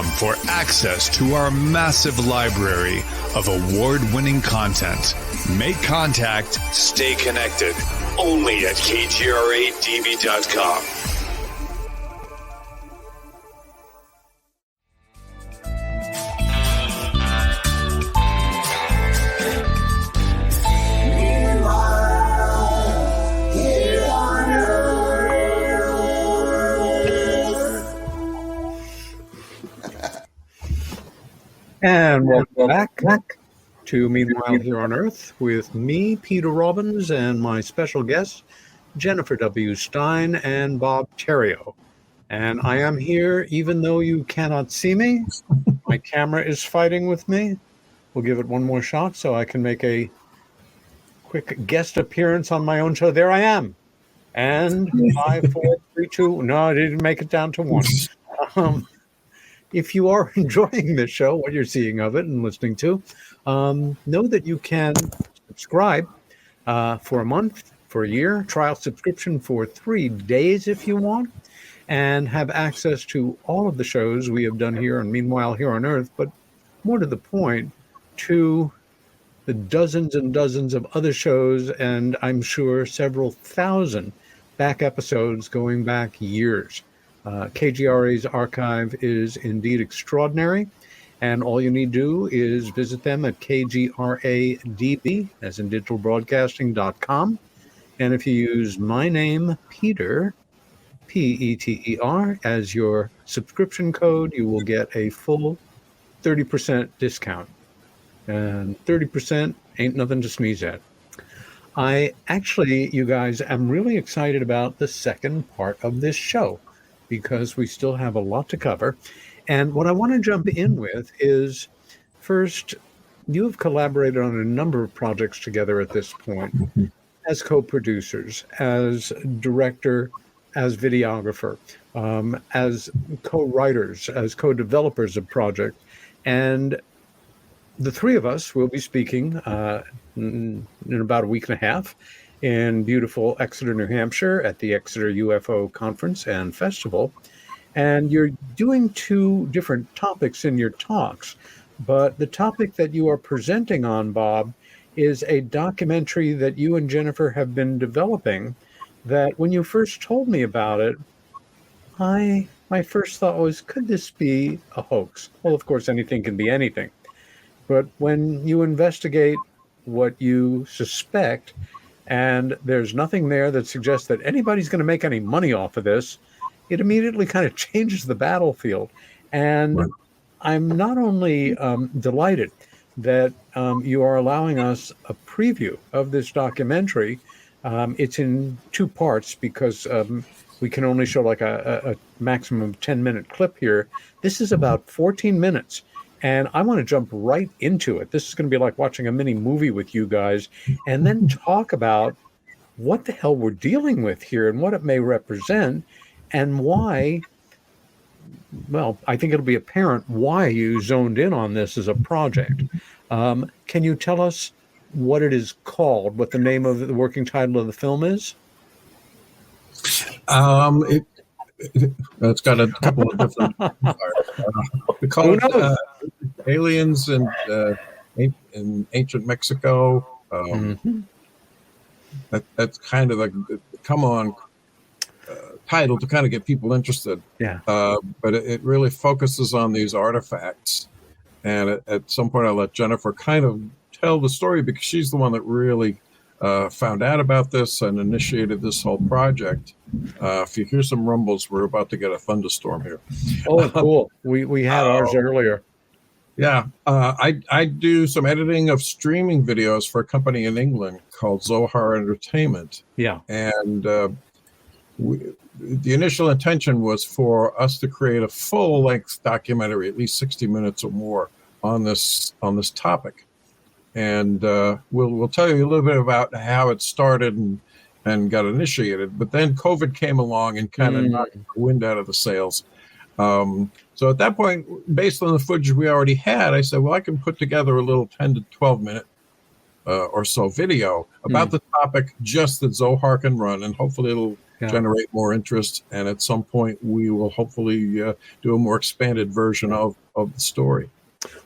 for access to our massive library of award-winning content. Make contact, stay connected, only at kgradb.com. And welcome back to Meanwhile Here on Earth with me, Peter Robbins, and my special guests, Jennifer W. Stein and Bob Terrio. And I am here even though you cannot see me. My camera is fighting with me. We'll give it one more shot so I can make a quick guest appearance on my own show. There I am. And 5, 4, 3, 2. No, I didn't make it down to 1. If you are enjoying this show, what you're seeing of it and listening to, know that you can subscribe for a month, for a year, trial subscription for 3 days if you want, and have access to all of the shows we have done here and Meanwhile Here on Earth, but more to the point, to the dozens and dozens of other shows, and I'm sure several thousand back episodes going back years. KGRA's archive is indeed extraordinary, and all you need to do is visit them at KGRADB, as in digitalbroadcasting.com. And if you use my name, Peter, Peter, as your subscription code, you will get a full 30% discount. And 30% ain't nothing to sneeze at. I actually, you guys, am really excited about the second part of this show because we still have a lot to cover. And what I want to jump in with is, first, you have collaborated on a number of projects together at this point as co-producers, as director, as videographer, as co-writers, as co-developers of project. And the three of us will be speaking in about a week and a half in beautiful Exeter, New Hampshire at the Exeter UFO Conference and Festival. And you're doing 2 different topics in your talks, but the topic that you are presenting on, Bob, is a documentary that you and Jennifer have been developing that when you first told me about it, my first thought was, could this be a hoax? Well, of course, anything can be anything. But when you investigate what you suspect, and there's nothing there that suggests that anybody's going to make any money off of this, it immediately kind of changes the battlefield. And right. I'm not only delighted that you are allowing us a preview of this documentary. It's in 2 parts because we can only show like a maximum 10-minute clip here. This is about 14 minutes. And I want to jump right into it. This is going to be like watching a mini movie with you guys, and then talk about what the hell we're dealing with here and what it may represent and why, well, I think it'll be apparent why you zoned in on this as a project. Can you tell us what it is called, what the name of the working title of the film is? It's got a couple of different we call it Aliens in Ancient Mexico. That's kind of a come-on title to kind of get people interested. Yeah. But it really focuses on these artifacts. And at some point, I'll let Jennifer kind of tell the story because she's the one that really found out about this and initiated this whole project. If you hear some rumbles, we're about to get a thunderstorm here. Oh, cool. We had ours earlier. Yeah. I do some editing of streaming videos for a company in England called Zohar Entertainment. Yeah. And the initial intention was for us to create a full-length documentary, at least 60 minutes or more, on this topic. And we'll tell you a little bit about how it started and got initiated. But then COVID came along and kind of knocked the wind out of the sails. So at that point, based on the footage we already had, I said, well, I can put together a little 10 to 12 minute or so video about the topic just that Zohar can run, and hopefully it'll generate more interest. And at some point, we will hopefully do a more expanded version of the story.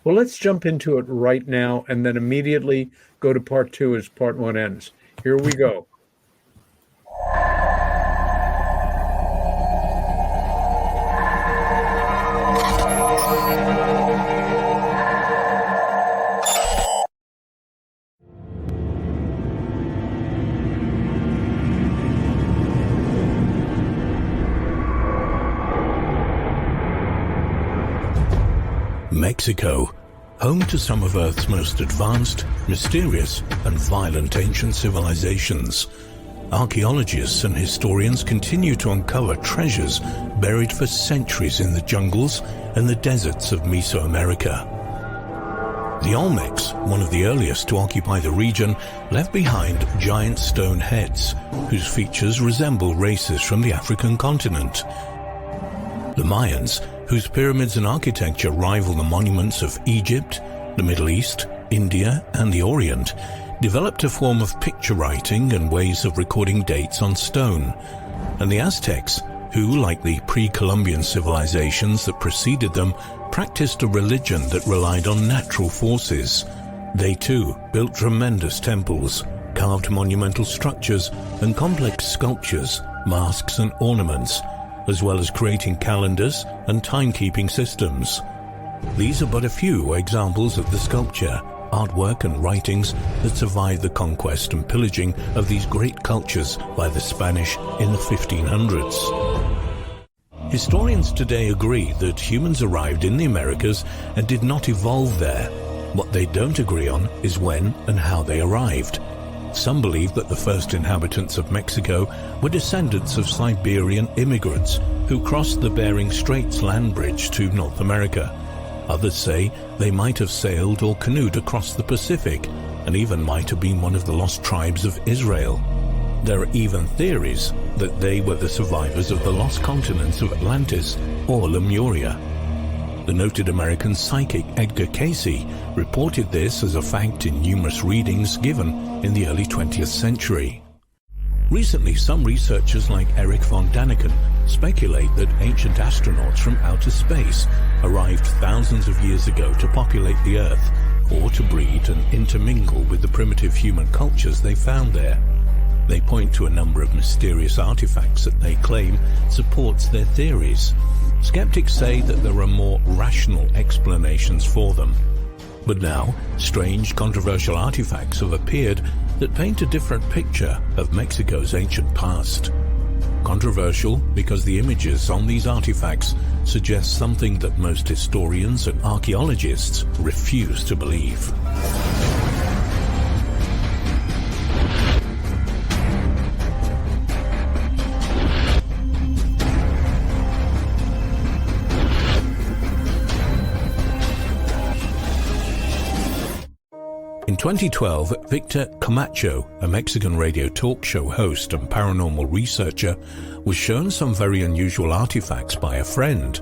Well, let's jump into it right now and then immediately go to part 2 as part 1 ends. Here we go. Mexico, home to some of Earth's most advanced, mysterious, and violent ancient civilizations. archaeologists and historians continue to uncover treasures buried for centuries in the jungles and the deserts of Mesoamerica. The Olmecs, one of the earliest to occupy the region, left behind giant stone heads, whose features resemble races from the African continent. The Mayans, whose pyramids and architecture rival the monuments of Egypt, the Middle East, India, and the Orient, developed a form of picture writing and ways of recording dates on stone. And the Aztecs, who, like the pre-Columbian civilizations that preceded them, practiced a religion that relied on natural forces. They too built tremendous temples, carved monumental structures and complex sculptures, masks and ornaments, as well as creating calendars and timekeeping systems. These are but a few examples of the sculpture, artwork and writings that survived the conquest and pillaging of these great cultures by the Spanish in the 1500s. Historians today agree that humans arrived in the Americas and did not evolve there. What they don't agree on is when and how they arrived. Some believe that the first inhabitants of Mexico were descendants of Siberian immigrants who crossed the Bering Straits land bridge to North America. Others say they might have sailed or canoed across the Pacific, and even might have been one of the lost tribes of Israel. There are even theories that they were the survivors of the lost continents of Atlantis or Lemuria. The noted American psychic Edgar Cayce reported this as a fact in numerous readings given in the early 20th century. Recently, some researchers like Erich von Däniken speculate that ancient astronauts from outer space arrived thousands of years ago to populate the Earth, or to breed and intermingle with the primitive human cultures they found there. They point to a number of mysterious artifacts that they claim supports their theories. Skeptics say that there are more rational explanations for them. But now, strange, controversial artifacts have appeared that paint a different picture of Mexico's ancient past. Controversial because the images on these artifacts suggest something that most historians and archaeologists refuse to believe. In 2012, Victor Camacho, a Mexican radio talk show host and paranormal researcher, was shown some very unusual artifacts by a friend.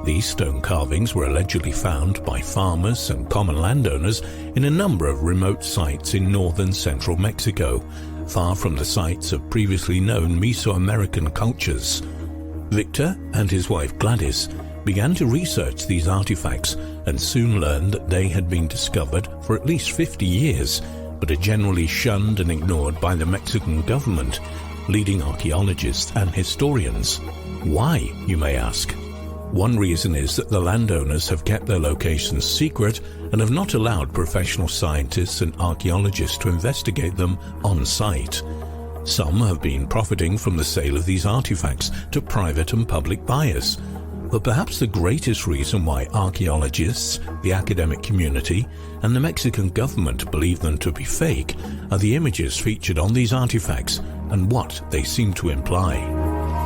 These stone carvings were allegedly found by farmers and common landowners in a number of remote sites in northern central Mexico, far from the sites of previously known Mesoamerican cultures. Victor and his wife Gladys began to research these artifacts and soon learned that they had been discovered for at least 50 years, but are generally shunned and ignored by the Mexican government, leading archaeologists and historians. Why, you may ask? One reason is that the landowners have kept their locations secret and have not allowed professional scientists and archaeologists to investigate them on site. Some have been profiting from the sale of these artifacts to private and public buyers. But perhaps the greatest reason why archaeologists, the academic community, and the Mexican government believe them to be fake are the images featured on these artifacts and what they seem to imply.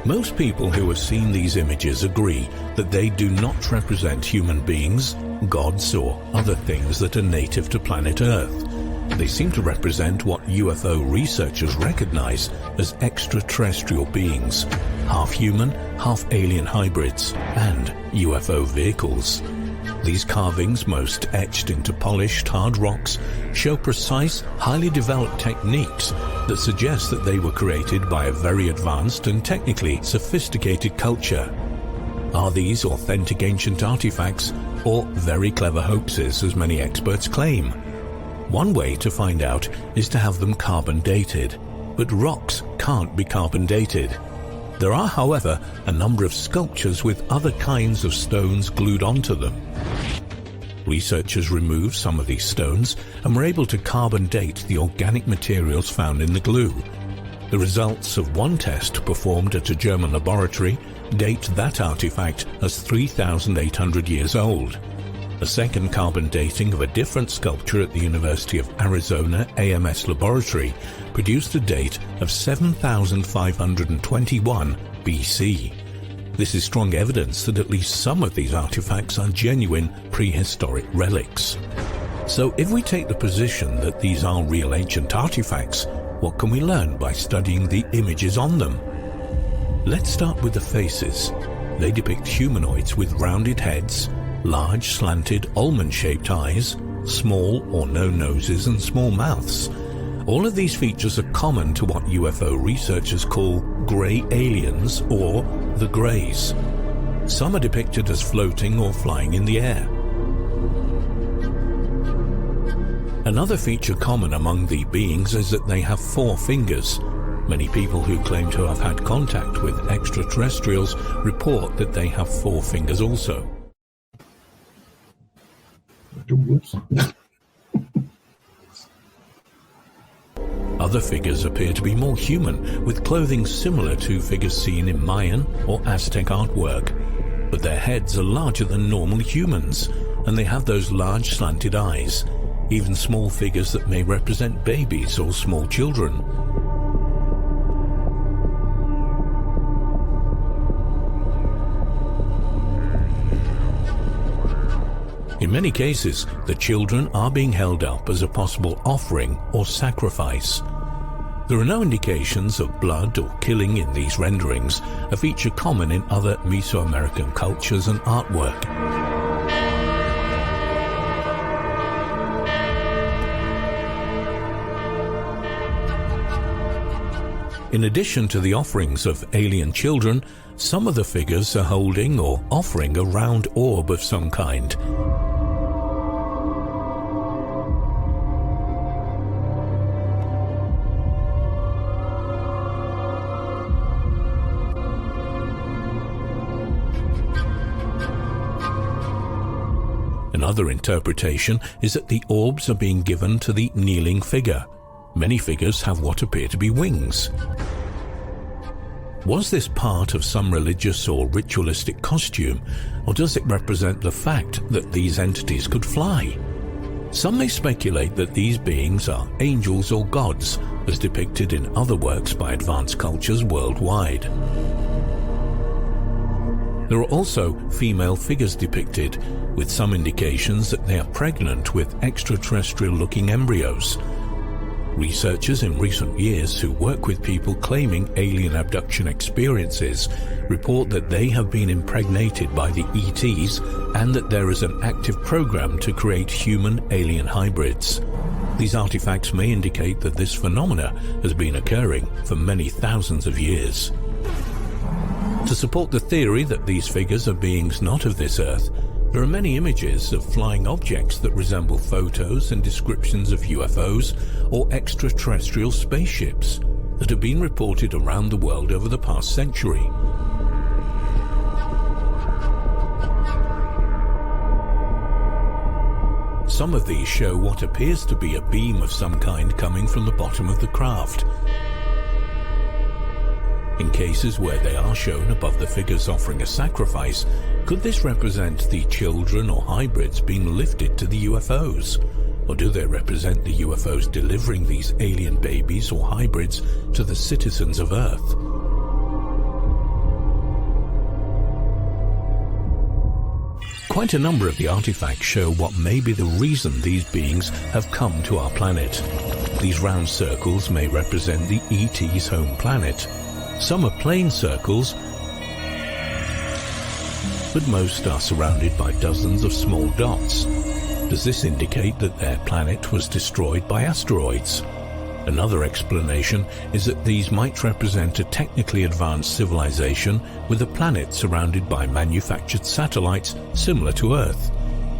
Most people who have seen these images agree that they do not represent human beings, gods, or other things that are native to planet Earth. They seem to represent what UFO researchers recognize as extraterrestrial beings, half human, half alien hybrids, and UFO vehicles. These carvings, most etched into polished, hard rocks, show precise, highly developed techniques that suggest that they were created by a very advanced and technically sophisticated culture. Are these authentic ancient artifacts or very clever hoaxes, as many experts claim? One way to find out is to have them carbon dated, but rocks can't be carbon dated. There are, however, a number of sculptures with other kinds of stones glued onto them. Researchers removed some of these stones and were able to carbon date the organic materials found in the glue. The results of one test performed at a German laboratory date that artifact as 3,800 years old. A second carbon dating of a different sculpture at the University of Arizona AMS laboratory produced a date of 7,521 BC. This is strong evidence that at least some of these artifacts are genuine prehistoric relics. So if we take the position that these are real ancient artifacts, what can we learn by studying the images on them? Let's start with the faces. They depict humanoids with rounded heads, large slanted almond-shaped eyes, small or no noses and small mouths. All of these features are common to what UFO researchers call grey aliens or the Greys. Some are depicted as floating or flying in the air. Another feature common among the beings is that they have 4 fingers. Many people who claim to have had contact with extraterrestrials report that they have 4 fingers also. Other figures appear to be more human, with clothing similar to figures seen in Mayan or Aztec artwork. But their heads are larger than normal humans, and they have those large slanted eyes. Even small figures that may represent babies or small children. In many cases, the children are being held up as a possible offering or sacrifice. There are no indications of blood or killing in these renderings, a feature common in other Mesoamerican cultures and artwork. In addition to the offerings of alien children, some of the figures are holding or offering a round orb of some kind. Another interpretation is that the orbs are being given to the kneeling figure. Many figures have what appear to be wings. Was this part of some religious or ritualistic costume, or does it represent the fact that these entities could fly? Some may speculate that these beings are angels or gods, as depicted in other works by advanced cultures worldwide. There are also female figures depicted, with some indications that they are pregnant with extraterrestrial-looking embryos. Researchers in recent years who work with people claiming alien abduction experiences report that they have been impregnated by the ETs and that there is an active program to create human-alien hybrids. These artifacts may indicate that this phenomena has been occurring for many thousands of years. To support the theory that these figures are beings not of this earth, there are many images of flying objects that resemble photos and descriptions of UFOs or extraterrestrial spaceships that have been reported around the world over the past century. Some of these show what appears to be a beam of some kind coming from the bottom of the craft. In cases where they are shown above the figures offering a sacrifice, could this represent the children or hybrids being lifted to the UFOs? Or do they represent the UFOs delivering these alien babies or hybrids to the citizens of Earth? Quite a number of the artifacts show what may be the reason these beings have come to our planet. These round circles may represent the ET's home planet. Some are plain circles, but most are surrounded by dozens of small dots. Does this indicate that their planet was destroyed by asteroids? Another explanation is that these might represent a technically advanced civilization with a planet surrounded by manufactured satellites similar to Earth.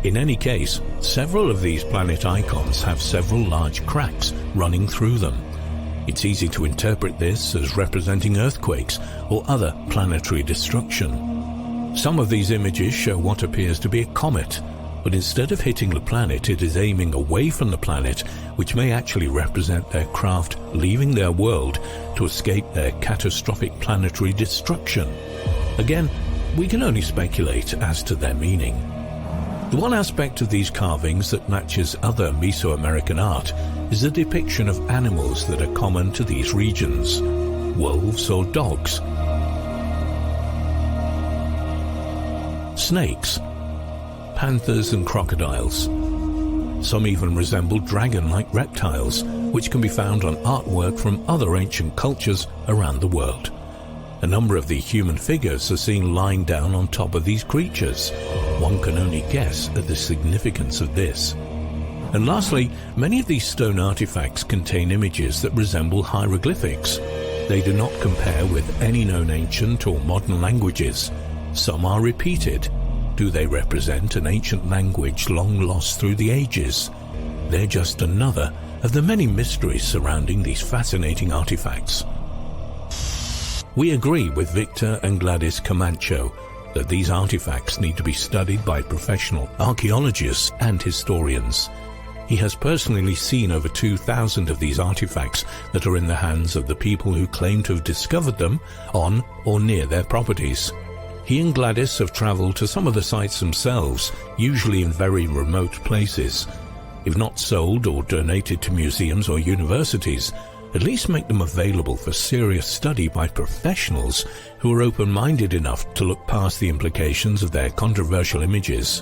In any case, several of these planet icons have several large cracks running through them. It's easy to interpret this as representing earthquakes or other planetary destruction. Some of these images show what appears to be a comet, but instead of hitting the planet, it is aiming away from the planet, which may actually represent their craft leaving their world to escape their catastrophic planetary destruction. Again, we can only speculate as to their meaning. The one aspect of these carvings that matches other Mesoamerican art is the depiction of animals that are common to these regions, wolves or dogs, snakes, panthers and crocodiles. Some even resemble dragon-like reptiles, which can be found on artwork from other ancient cultures around the world. A number of the human figures are seen lying down on top of these creatures. One can only guess at the significance of this. And lastly, many of these stone artifacts contain images that resemble hieroglyphics. They do not compare with any known ancient or modern languages. Some are repeated. Do they represent an ancient language long lost through the ages? They're just another of the many mysteries surrounding these fascinating artifacts. We agree with Victor and Gladys Camacho that these artifacts need to be studied by professional archaeologists and historians. He has personally seen over 2,000 of these artifacts that are in the hands of the people who claim to have discovered them on or near their properties. He and Gladys have traveled to some of the sites themselves, usually in very remote places. If not sold or donated to museums or universities, at least make them available for serious study by professionals who are open-minded enough to look past the implications of their controversial images.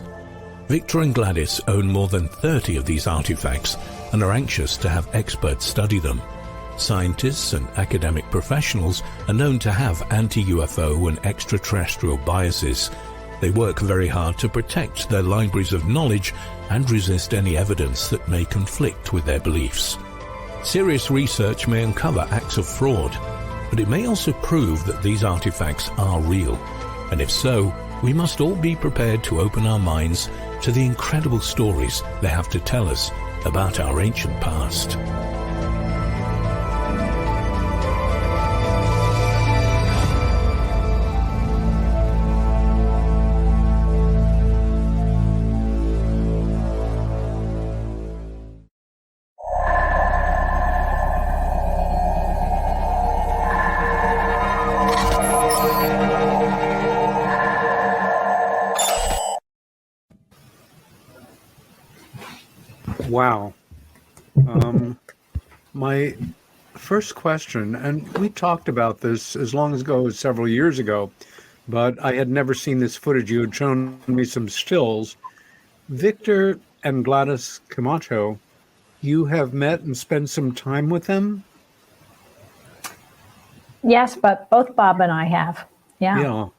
Victor and Gladys own more than 30 of these artifacts and are anxious to have experts study them. Scientists and academic professionals are known to have anti-UFO and extraterrestrial biases. They work very hard to protect their libraries of knowledge and resist any evidence that may conflict with their beliefs. Serious research may uncover acts of fraud, but it may also prove that these artifacts are real. And if so, we must all be prepared to open our minds to the incredible stories they have to tell us about our ancient past. Wow. My first question, and we talked about this as long ago as several years ago, but I had never seen this footage. You had shown me some stills. Victor and Gladys Camacho, you have met and spent some time with them? Yes, but both Bob and I have. Yeah.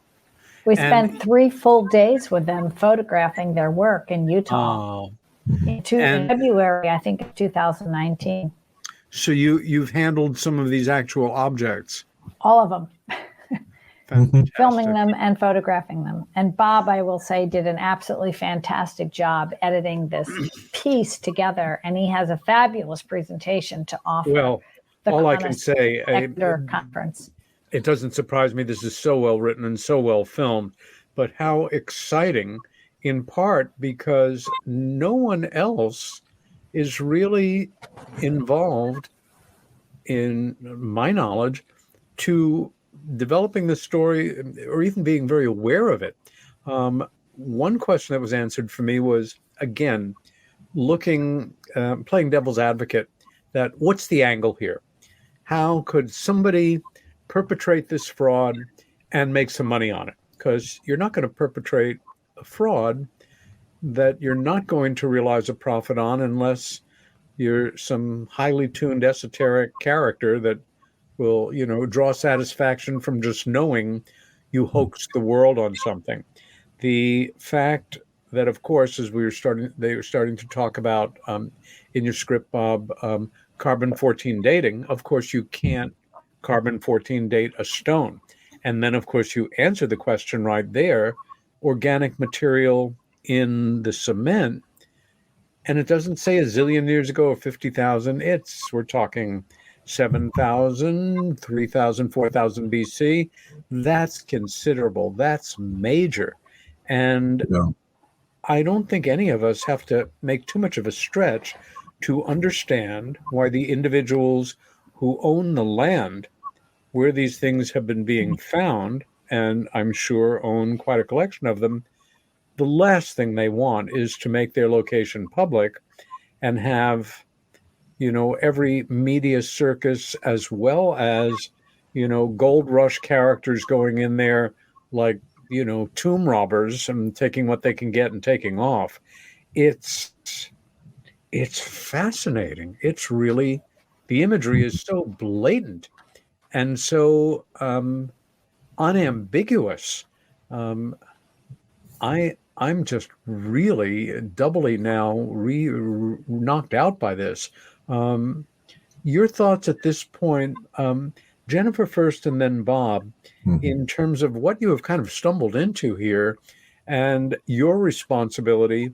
We spent 3 full days with them photographing their work in Utah. In February, I think, of 2019. So you've handled some of these actual objects? All of them. Filming them and photographing them. And Bob, I will say, did an absolutely fantastic job editing this piece together. And he has a fabulous presentation to offer. Well, all I can say, conference. It doesn't surprise me. This is so well written and so well filmed. But how exciting, in part because no one else is really involved, in my knowledge, to developing the story or even being very aware of it. One question that was answered for me was, again, playing devil's advocate, that what's the angle here? How could somebody perpetrate this fraud and make some money on it? Because you're not going to perpetrate a fraud that you're not going to realize a profit on unless you're some highly tuned esoteric character that will, draw satisfaction from just knowing you hoaxed the world on something. The fact that, of course, as they were starting to talk about in your script, Bob, carbon-14 dating, of course, you can't carbon-14 date a stone. And then, of course, you answer the question right there, organic material in the cement. And it doesn't say a zillion years ago or 50,000. We're talking 7,000, 3,000, 4,000 BC. That's considerable. That's major. And I don't think any of us have to make too much of a stretch to understand why the individuals who own the land where these things have been being found and I'm sure own quite a collection of them, the last thing they want is to make their location public and have, every media circus as well as, gold rush characters going in there like, tomb robbers and taking what they can get and taking off. It's fascinating. It's really, the imagery is so blatant and so unambiguous. I'm just really doubly now knocked out by this. Your thoughts at this point, Jennifer first and then Bob, in terms of what you have kind of stumbled into here and your responsibility,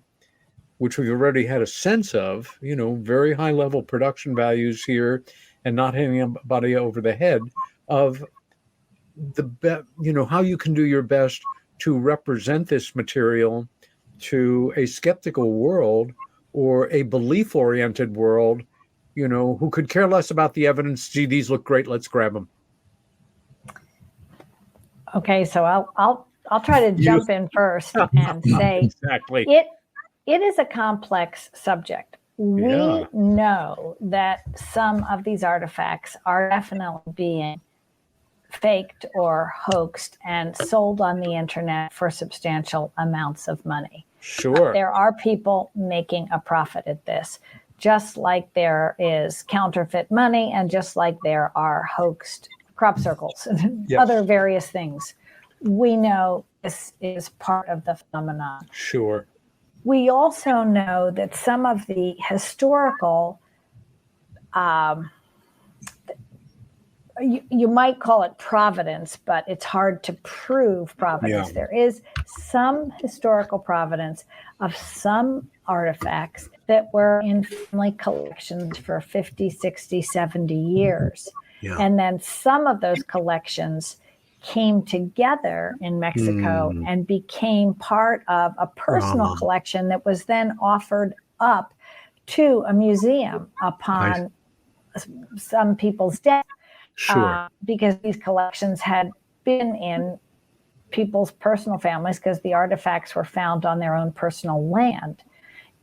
which we've already had a sense of, very high level production values here and not hitting anybody over the head, of how you can do your best to represent this material to a skeptical world or a belief-oriented world, who could care less about the evidence. Gee, these look great. Let's grab them. Okay, so I'll try to jump in first and say exactly. It is a complex subject. We know that some of these artifacts are definitely being faked or hoaxed and sold on the internet for substantial amounts of money. Sure. There are people making a profit at this, just like there is counterfeit money and just like there are hoaxed crop circles and other various things. We know this is part of the phenomenon. Sure. We also know that some of the historical, you might call it providence, but it's hard to prove providence. Yeah. There is some historical providence of some artifacts that were in family collections for 50, 60, 70 years. Yeah. And then some of those collections came together in Mexico and became part of a personal collection that was then offered up to a museum upon some people's death. Sure. Because these collections had been in people's personal families because the artifacts were found on their own personal land.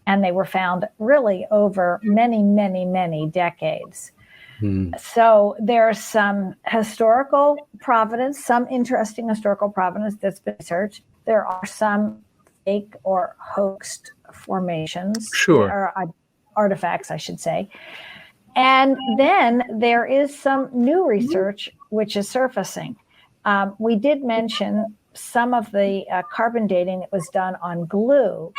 And they were found really over many, many, many decades. So there's some historical provenance, some interesting historical provenance that's been researched. There are some fake or hoaxed formations, or artifacts, I should say. And then there is some new research which is surfacing. We did mention some of the carbon dating that was done on glue.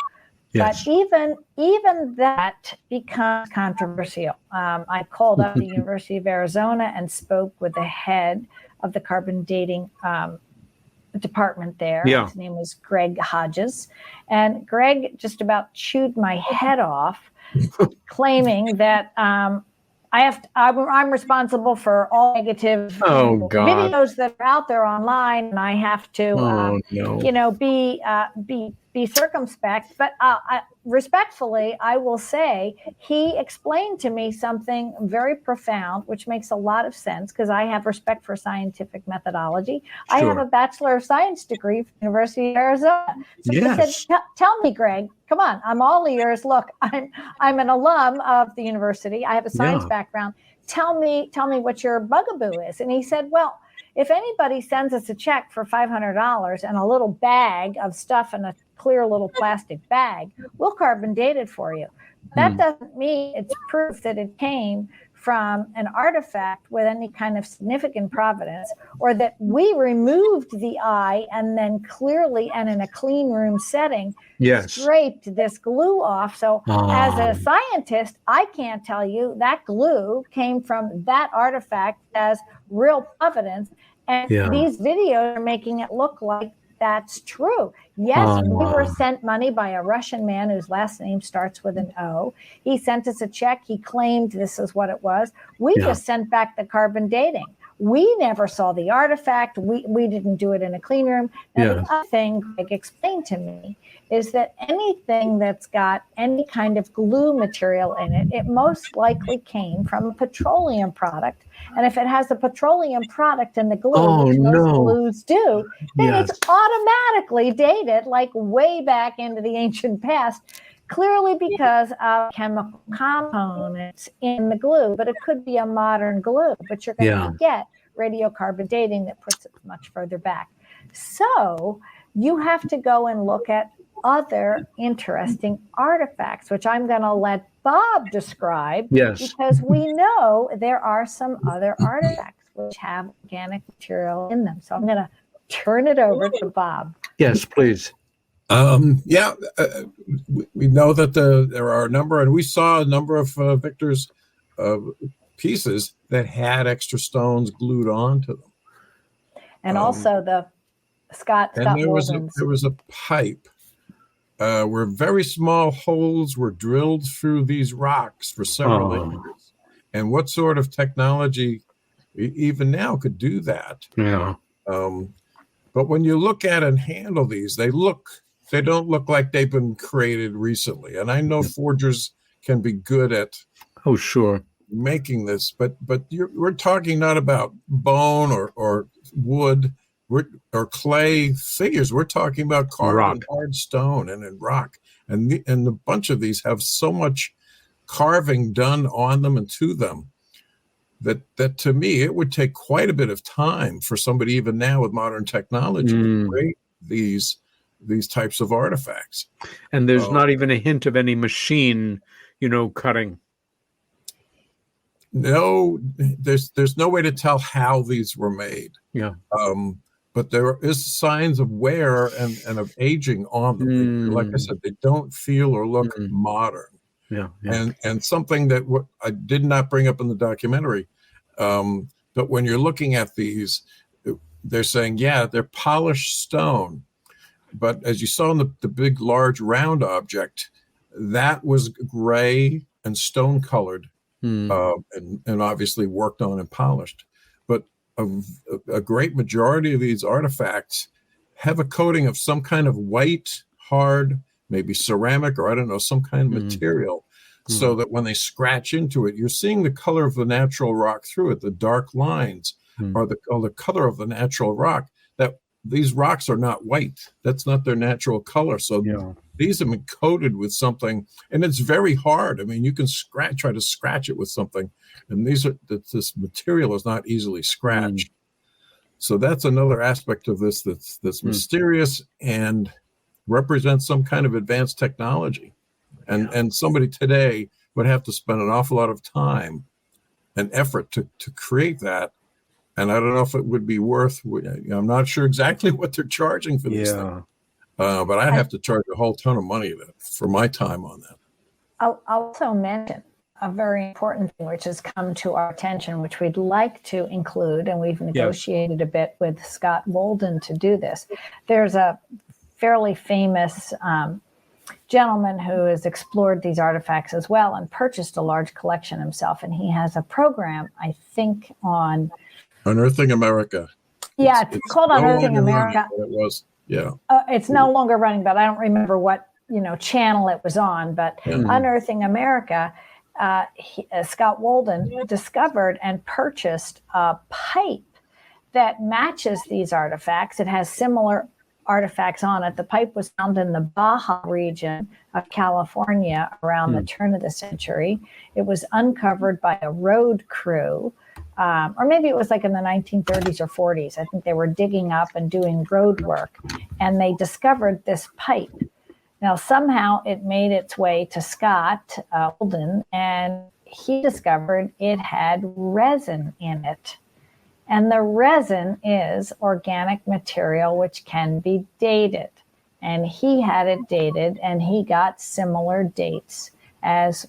Yes. But even that becomes controversial. I called up the University of Arizona and spoke with the head of the carbon dating department there. Yeah. His name was Greg Hodges. And Greg just about chewed my head off, claiming that I'm responsible for all negative videos that are out there online, and I have to, be circumspect. But respectfully, I will say he explained to me something very profound, which makes a lot of sense because I have respect for scientific methodology. Sure. I have a Bachelor of Science degree from the University of Arizona. So he said, tell me, Greg, come on, I'm all ears. Look, I'm an alum of the university. I have a science background. Tell me what your bugaboo is. And he said, well, if anybody sends us a check for $500 and a little bag of stuff in a clear little plastic bag, we'll carbon date it for you. That doesn't mean it's proof that it came from an artifact with any kind of significant provenance, or that we removed the eye and then clearly and in a clean room setting scraped this glue off. So as a scientist, I can't tell you that glue came from that artifact as real provenance. And these videos are making it look like that's true. Yes, we were sent money by a Russian man whose last name starts with an O. He sent us a check. He claimed this is what it was. We just sent back the carbon dating. We never saw the artifact. We didn't do it in a clean room. Now, the other thing Greg explained to me is that anything that's got any kind of glue material in it, it most likely came from a petroleum product. And if it has a petroleum product in the glue, which most glues do, then it's automatically dated like way back into the ancient past, clearly because of chemical components in the glue. But it could be a modern glue, but you're going to get radiocarbon dating that puts it much further back. So you have to go and look at other interesting artifacts, which I'm going to let Bob describe, because we know there are some other artifacts which have organic material in them. So I'm going to turn it over to Bob. Yes, please. We know that there are a number, and we saw a number of Victor's pieces that had extra stones glued onto them. And also the Scott Walden's. There was a pipe where very small holes were drilled through these rocks for several inches. And what sort of technology even now could do that? Yeah. But when you look at and handle these, they don't look like they've been created recently. And I know forgers can be good at making this, but we're talking not about bone or wood or clay figures. We're talking about carved hard stone and in rock. And a bunch of these have so much carving done on them and to them that to me, it would take quite a bit of time for somebody even now with modern technology to create these types of artifacts. And there's not even a hint of any machine, cutting. No, there's no way to tell how these were made. Yeah. But there is signs of wear and of aging on them. Like I said, they don't feel or look modern. Yeah. And something that I did not bring up in the documentary, but when you're looking at these, they're saying, they're polished stone. But as you saw in the big, large, round object, that was gray and stone colored, and obviously worked on and polished. But a great majority of these artifacts have a coating of some kind of white, hard, maybe ceramic, or I don't know, some kind of material, so that when they scratch into it, you're seeing the color of the natural rock through it. The dark lines are the color of the natural rock. That these rocks are not white. That's not their natural color. So these have been coated with something, and it's very hard. I mean, you can try to scratch it with something, and this material is not easily scratched. So that's another aspect of this that's mysterious and represents some kind of advanced technology. And somebody today would have to spend an awful lot of time and effort to create that. And I don't know if it would be worth, I'm not sure exactly what they're charging for these things. But I'd have to charge a whole ton of money for my time on that. I'll also mention a very important thing which has come to our attention, which we'd like to include, and we've negotiated a bit with Scott Walden to do this. There's a fairly famous gentleman who has explored these artifacts as well and purchased a large collection himself. And he has a program, I think, on Unearthing America. Yeah, it's called Unearthing America. It was, it's no longer running, but I don't remember what channel it was on. But Unearthing America, Scott Walden discovered and purchased a pipe that matches these artifacts. It has similar artifacts on it. The pipe was found in the Baja region of California around the turn of the century. It was uncovered by a road crew, or maybe it was like in the 1930s or 40s. I think they were digging up and doing road work, and they discovered this pipe. Now, somehow it made its way to Scott Walden, and he discovered it had resin in it. And the resin is organic material which can be dated. And he had it dated, and he got similar dates as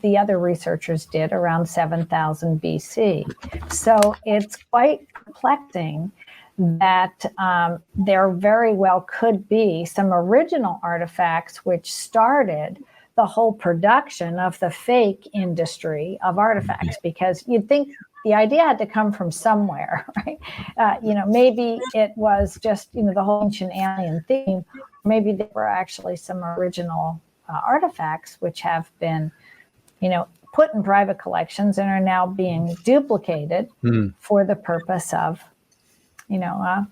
the other researchers did around 7,000 BC. So it's quite perplexing that there very well could be some original artifacts which started the whole production of the fake industry of artifacts, because you'd think the idea had to come from somewhere, right? Maybe it was just, the whole ancient alien theme. Maybe there were actually some original artifacts which have been, put in private collections and are now being duplicated for the purpose of,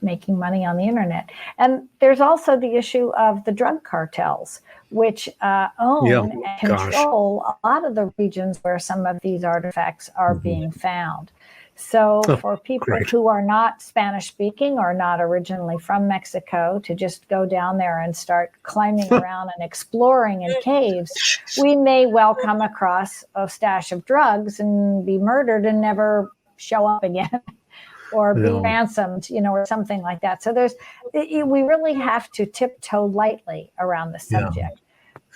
making money on the internet. And there's also the issue of the drug cartels, which own and control a lot of the regions where some of these artifacts are being found. So for people who are not Spanish speaking or not originally from Mexico to just go down there and start climbing around and exploring in caves, we may well come across a stash of drugs and be murdered and never show up again. Or be ransomed, or something like that. So we really have to tiptoe lightly around the subject.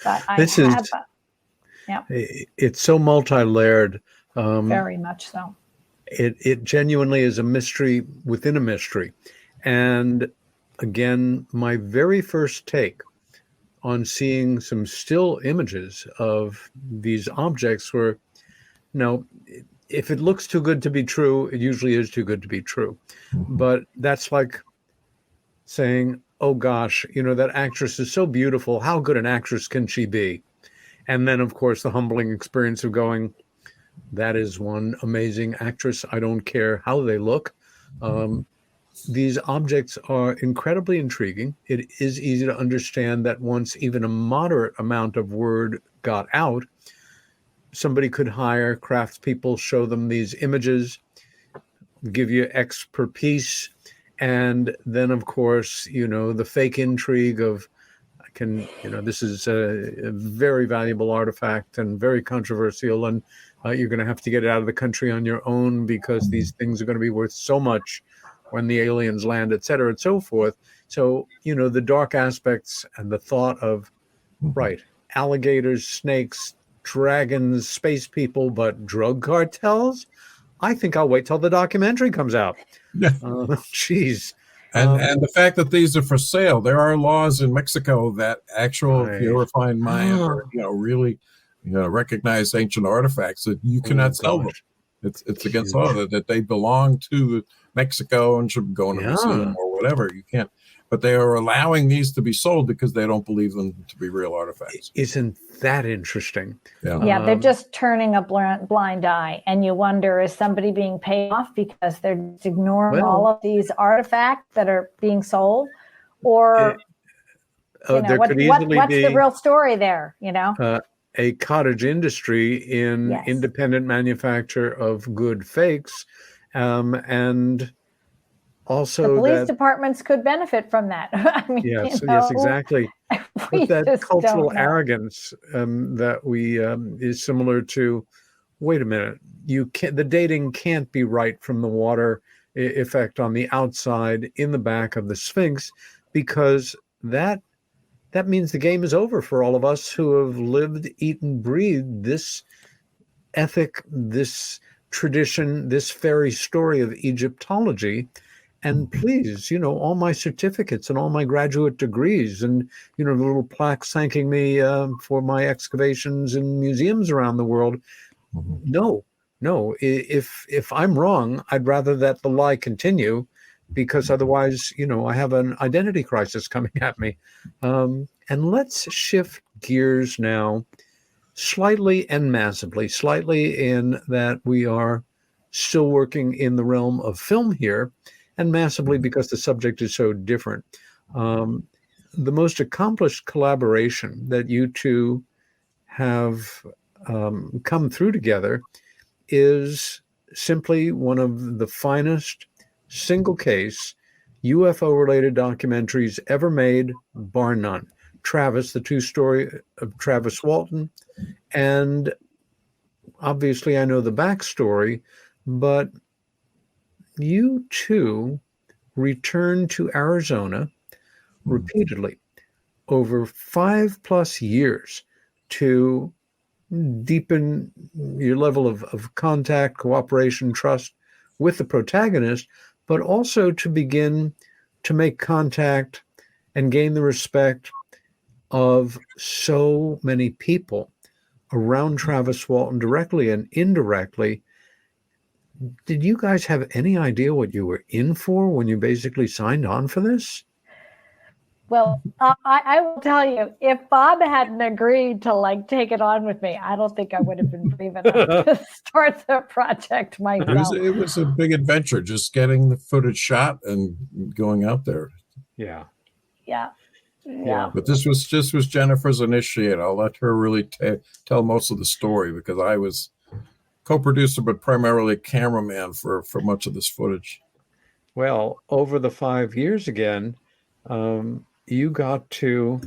But it's so multi-layered. Very much so. It genuinely is a mystery within a mystery. And again, my very first take on seeing some still images of these objects were, if it looks too good to be true, it usually is too good to be true. But that's like saying, oh gosh, that actress is so beautiful. How good an actress can she be? And then, of course, the humbling experience of going, that is one amazing actress. I don't care how they look. These objects are incredibly intriguing. It is easy to understand that once even a moderate amount of word got out, somebody could hire craftspeople, show them these images, give you X per piece. And then, of course, the fake intrigue of, this is a very valuable artifact and very controversial, and you're going to have to get it out of the country on your own because these things are going to be worth so much when the aliens land, et cetera, and so forth. So, the dark aspects and the thought of, alligators, snakes, dragons, space people, but drug cartels? I think I'll wait till the documentary comes out. Jeez. And the fact that these are for sale, there are laws in Mexico that actual purifying Mayan or really recognized ancient artifacts that you cannot sell them. It's against law that they belong to Mexico and should go in a museum or whatever. You can't. But they are allowing these to be sold because they don't believe them to be real artifacts. Isn't that interesting? Yeah, they're just turning a blind eye. And you wonder, is somebody being paid off because they're just ignoring all of these artifacts that are being sold? Or, what's the real story there, a cottage industry in independent manufacture of good fakes. And also the police departments could benefit from that. Yes, exactly. But that cultural arrogance that we is similar to, wait a minute, the dating can't be right from the water effect on the outside in the back of the Sphinx, because that means the game is over for all of us who have lived, eaten, breathed this ethic, this tradition, this fairy story of Egyptology. And please, all my certificates and all my graduate degrees and, the little plaques thanking me for my excavations in museums around the world. No. If I'm wrong, I'd rather that the lie continue, because otherwise, I have an identity crisis coming at me. And let's shift gears now slightly and massively, slightly in that we are still working in the realm of film here, and massively because the subject is so different. The most accomplished collaboration that you two have come through together is simply one of the finest single case UFO-related documentaries ever made, bar none. Travis, the true story of Travis Walton. And obviously I know the backstory, but you two returned to Arizona repeatedly over 5+ years to deepen your level of contact, cooperation, trust with the protagonist, but also to begin to make contact and gain the respect of so many people around Travis Walton, directly and indirectly. did you guys have any idea what you were in for when you basically signed on for this? Well, I will tell you, if Bob hadn't agreed to take it on with me, I don't think I would have been brave enough to start the project myself. It was a big adventure, just getting the footage shot and going out there. Yeah. Yeah. But this was Jennifer's initiate. I'll let her really tell most of the story, because I was co-producer, but primarily cameraman for much of this footage. Well, over the 5 years again, you got to,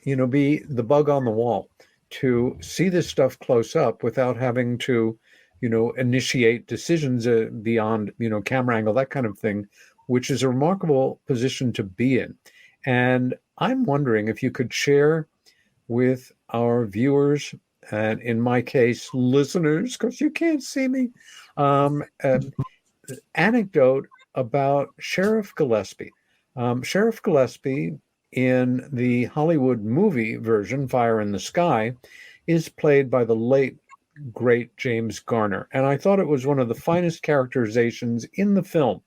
be the bug on the wall, to see this stuff close up without having to, initiate decisions beyond, camera angle, that kind of thing, which is a remarkable position to be in. And I'm wondering if you could share with our viewers, and in my case, listeners, because you can't see me, an anecdote about Sheriff Gillespie. Sheriff Gillespie, in the Hollywood movie version, Fire in the Sky, is played by the late, great James Garner. And I thought it was one of the finest characterizations in the film.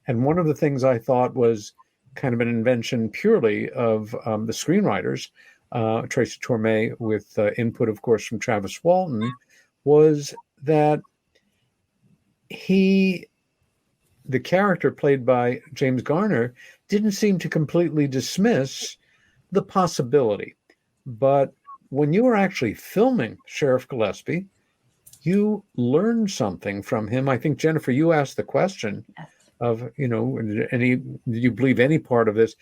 And one of the things I thought was kind of an invention purely of the screenwriters, Tracy Torme, with input, of course, from Travis Walton, was that the character played by James Garner didn't seem to completely dismiss the possibility. But when you were actually filming Sheriff Gillespie, you learned something from him. I think, Jennifer, you asked the question of, did you believe any part of this?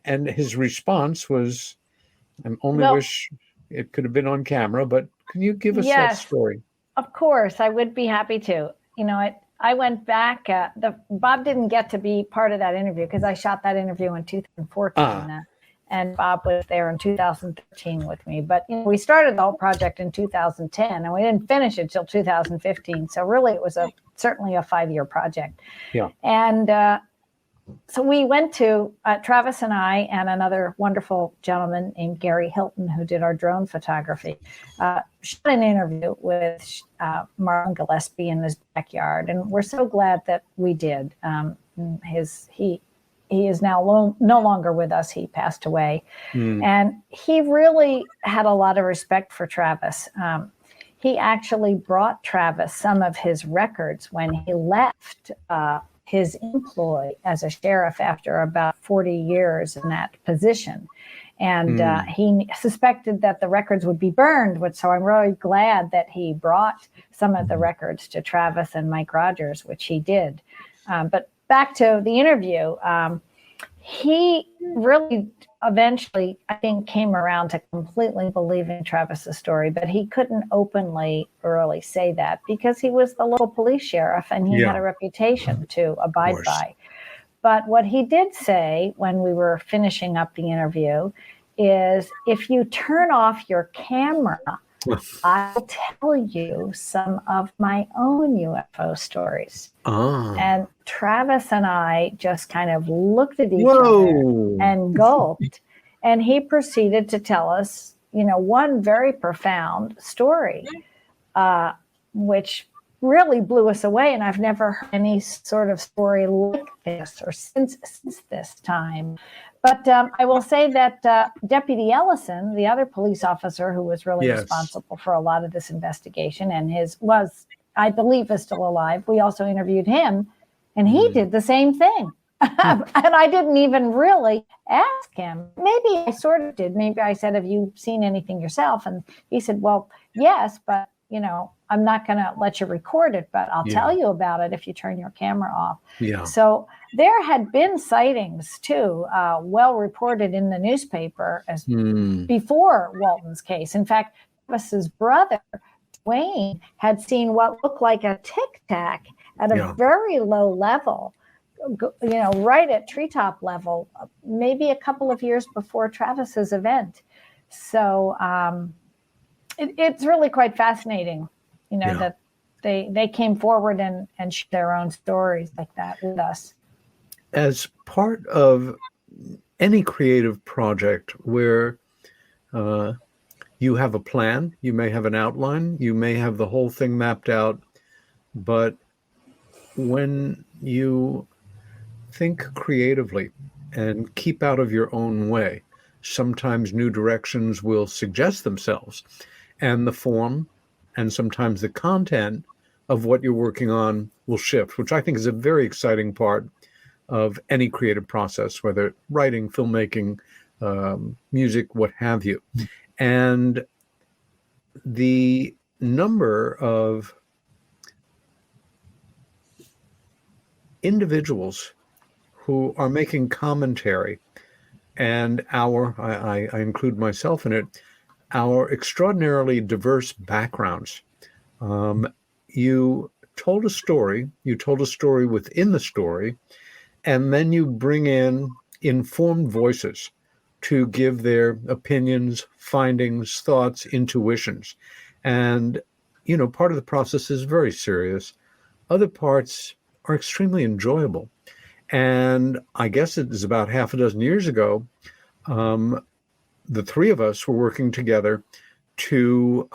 And his response was, I only wish it could have been on camera, but can you give us that story? Of course, I would be happy to. I went back. Bob didn't get to be part of that interview because I shot that interview in 2014, and Bob was there in 2013 with me. But we started the whole project in 2010, and we didn't finish it till 2015. So really, it was certainly a 5-year project. Yeah. And so we went to Travis and I and another wonderful gentleman named Gary Hilton, who did our drone photography, shot an interview with Martin Gillespie in his backyard, and we're so glad that we did. He is now no longer with us. He passed away, and he really had a lot of respect for Travis. He actually brought Travis some of his records when he left his employ as a sheriff after about 40 years in that position. And he suspected that the records would be burned, so I'm really glad that he brought some of the records to Travis and Mike Rogers, which he did. But back to the interview, he really eventually, I think, came around to completely believing Travis's story, but he couldn't openly really say that because he was the local police sheriff and he had a reputation to abide by. But what he did say when we were finishing up the interview is, if you turn off your camera, I'll tell you some of my own UFO stories. And Travis and I just kind of looked at each other and gulped. And he proceeded to tell us, one very profound story, which really blew us away. And I've never heard any sort of story like this or since this time. But I will say that Deputy Ellison, the other police officer who was really responsible for a lot of this investigation, and I believe, is still alive. We also interviewed him, and he did the same thing. And I didn't even really ask him. Maybe I sort of did. Maybe I said, have you seen anything yourself? And he said, well, yes, but, I'm not going to let you record it, but I'll tell you about it if you turn your camera off. Yeah. So there had been sightings, too, well reported in the newspaper as before Walton's case. In fact, Travis's brother, Wayne, had seen what looked like a tic-tac at a very low level, right at treetop level, maybe a couple of years before Travis's event. So it's really quite fascinating, that they came forward and shared their own stories like that with us. As part of any creative project where you have a plan, you may have an outline, you may have the whole thing mapped out, But when you think creatively and keep out of your own way, sometimes new directions will suggest themselves, and the form and sometimes the content of what you're working on will shift, which I think is a very exciting part of any creative process, whether writing, filmmaking, music, what have you. And the number of individuals who are making commentary, and I include myself in it, our extraordinarily diverse backgrounds. You told a story within the story, and then you bring in informed voices to give their opinions, findings, thoughts, intuitions. And, part of the process is very serious. Other parts are extremely enjoyable. And I guess it was about half a dozen years ago, the three of us were working together to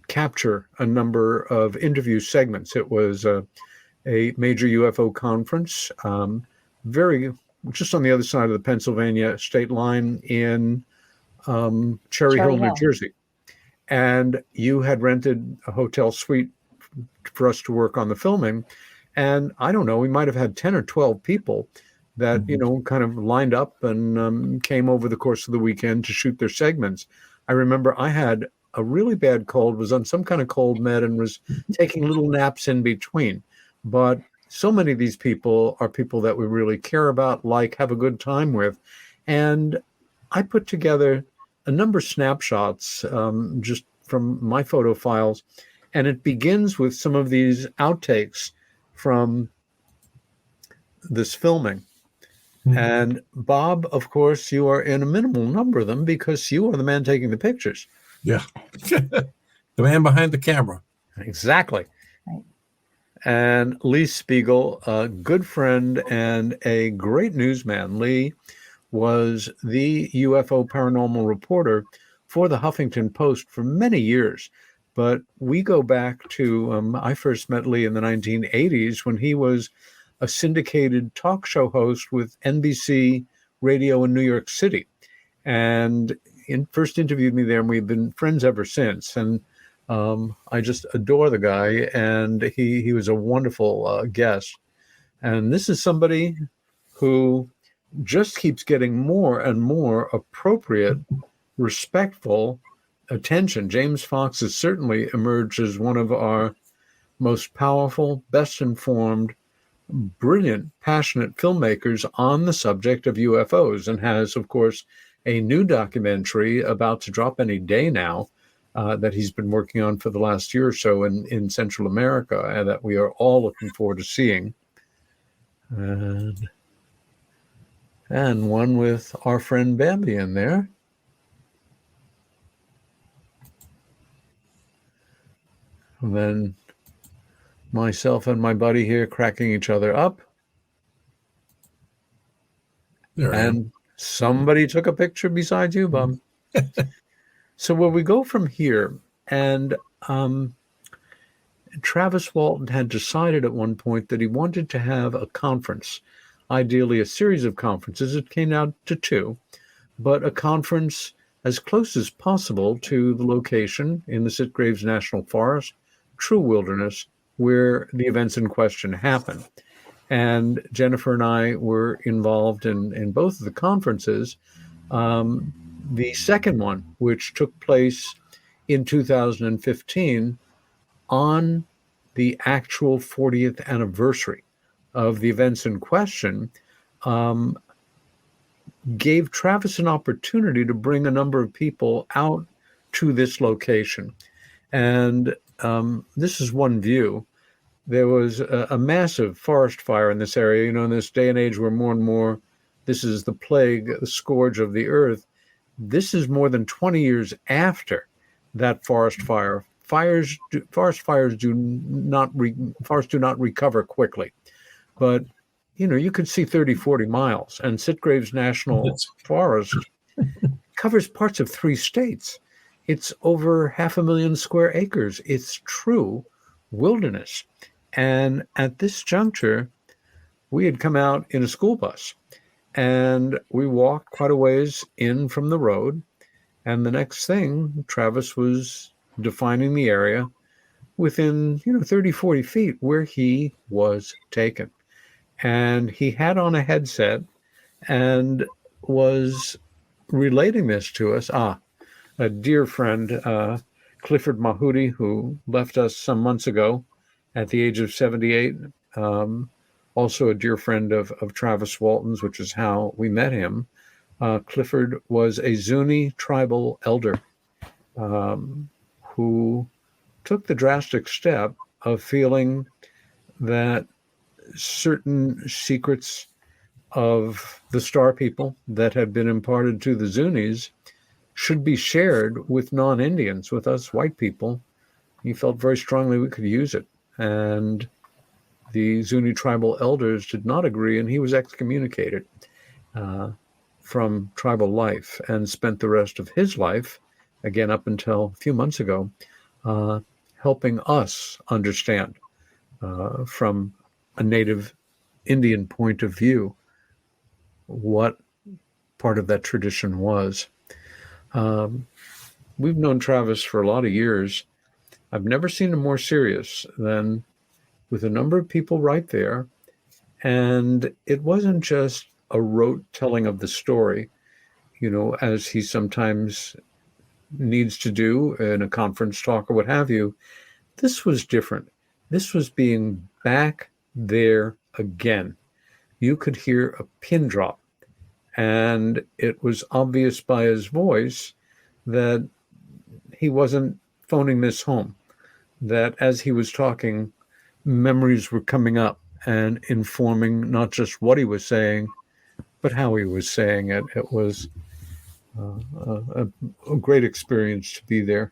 capture a number of interview segments. It was a major UFO conference, just on the other side of the Pennsylvania state line in Cherry Hill, New Jersey. And you had rented a hotel suite for us to work on the filming. And I don't know, we might have had 10 or 12 people that, kind of lined up and came over the course of the weekend to shoot their segments. I remember I had a really bad cold, was on some kind of cold med, and was taking little naps in between. But so many of these people are people that we really care about, have a good time with. And I put together a number of snapshots just from my photo files. And it begins with some of these outtakes from this filming. And Bob, of course, you are in a minimal number of them because you are the man taking the pictures. Yeah. The man behind the camera. Exactly. Right. And Lee Spiegel, a good friend and a great newsman. Lee was the UFO paranormal reporter for the Huffington Post for many years. But we go back to, I first met Lee in the 1980s when he was a syndicated talk show host with NBC Radio in New York City. And first interviewed me there, and we've been friends ever since. And I just adore the guy, and he was a wonderful guest. And this is somebody who just keeps getting more and more appropriate, respectful attention. James Fox has certainly emerged as one of our most powerful, best informed, brilliant, passionate filmmakers on the subject of UFOs, and has, of course, a new documentary about to drop any day now that he's been working on for the last year or so in Central America, and that we are all looking forward to seeing. And one with our friend Bambi in there. And then myself and my buddy here cracking each other up. And somebody took a picture besides you, Bob. So where we go from here, and Travis Walton had decided at one point that he wanted to have a conference, ideally a series of conferences. It came out to 2, but a conference as close as possible to the location in the Sitgraves National Forest, true wilderness, where the events in question happen. And Jennifer and I were involved in both of the conferences. The second one, which took place in 2015 on the actual 40th anniversary of the events in question, gave Travis an opportunity to bring a number of people out to this location. And this is one view. There was a massive forest fire in this area. In this day and age where more and more this is the plague, the scourge of the earth. This is more than 20 years after that forest fire. Forest fires do not recover quickly. But, you could see 30, 40 miles. And Sitgraves National Forest covers parts of 3 states. It's over 500,000 square acres. It's true wilderness. And at this juncture, we had come out in a school bus, and we walked quite a ways in from the road. And the next thing, Travis was defining the area within, 30, 40 feet where he was taken. And he had on a headset and was relating this to us. A dear friend, Clifford Mahudi, who left us some months ago at the age of 78, also a dear friend of Travis Walton's, which is how we met him. Clifford was a Zuni tribal elder who took the drastic step of feeling that certain secrets of the Star People that had been imparted to the Zunis should be shared with non-Indians, with us white people. He felt very strongly we could use it. And the Zuni tribal elders did not agree, and he was excommunicated from tribal life and spent the rest of his life, again up until a few months ago, helping us understand from a native Indian point of view what part of that tradition was. We've known Travis for a lot of years. I've never seen him more serious than with a number of people right there. And it wasn't just a rote telling of the story, as he sometimes needs to do in a conference talk or what have you. This was different. This was being back there again. You could hear a pin drop, and it was obvious by his voice that he wasn't phoning this home, that as he was talking, memories were coming up and informing not just what he was saying, but how he was saying it. It was a great experience to be there.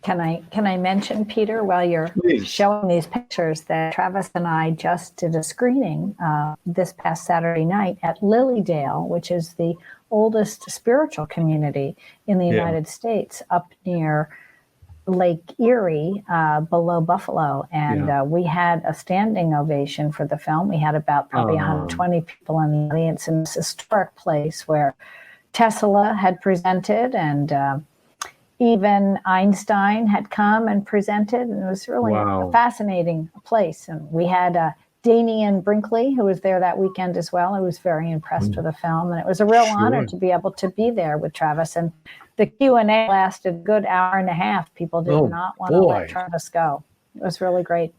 Can I mention, Peter, while you're Please. showing these pictures, that Travis and I just did a screening this past Saturday night at Lilydale, which is the oldest spiritual community in the United States, up near Lake Erie, below Buffalo. And we had a standing ovation for the film. We had about probably 120 people in the audience in this historic place where Tesla had presented, and even Einstein had come and presented, and it was really a fascinating place. And we had Damian Brinkley, who was there that weekend as well. I was very impressed with the film, and it was a real honor to be able to be there with Travis. And the Q&A lasted a good hour and a half. People did not want to let Travis go. It was really great.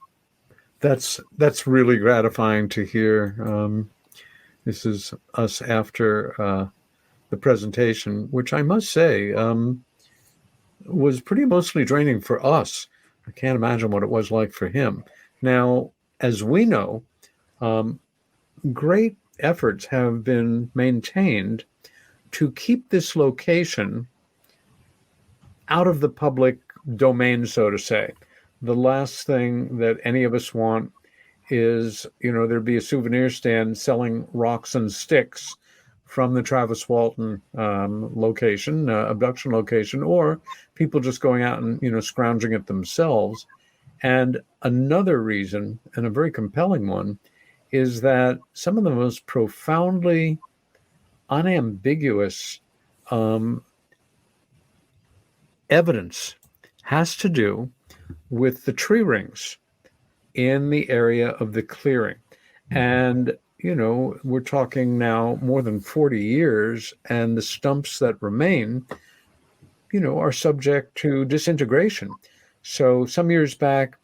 That's really gratifying to hear. This is us after the presentation, which I must say was pretty emotionally draining for us. I can't imagine what it was like for him. Now, as we know, great efforts have been maintained to keep this location out of the public domain, so to say. The last thing that any of us want is, there'd be a souvenir stand selling rocks and sticks from the Travis Walton location, abduction location, or people just going out and, scrounging it themselves. And another reason, and a very compelling one, is that some of the most profoundly unambiguous evidence has to do with the tree rings in the area of the clearing. And we're talking now more than 40 years, and the stumps that remain, are subject to disintegration. So some years back,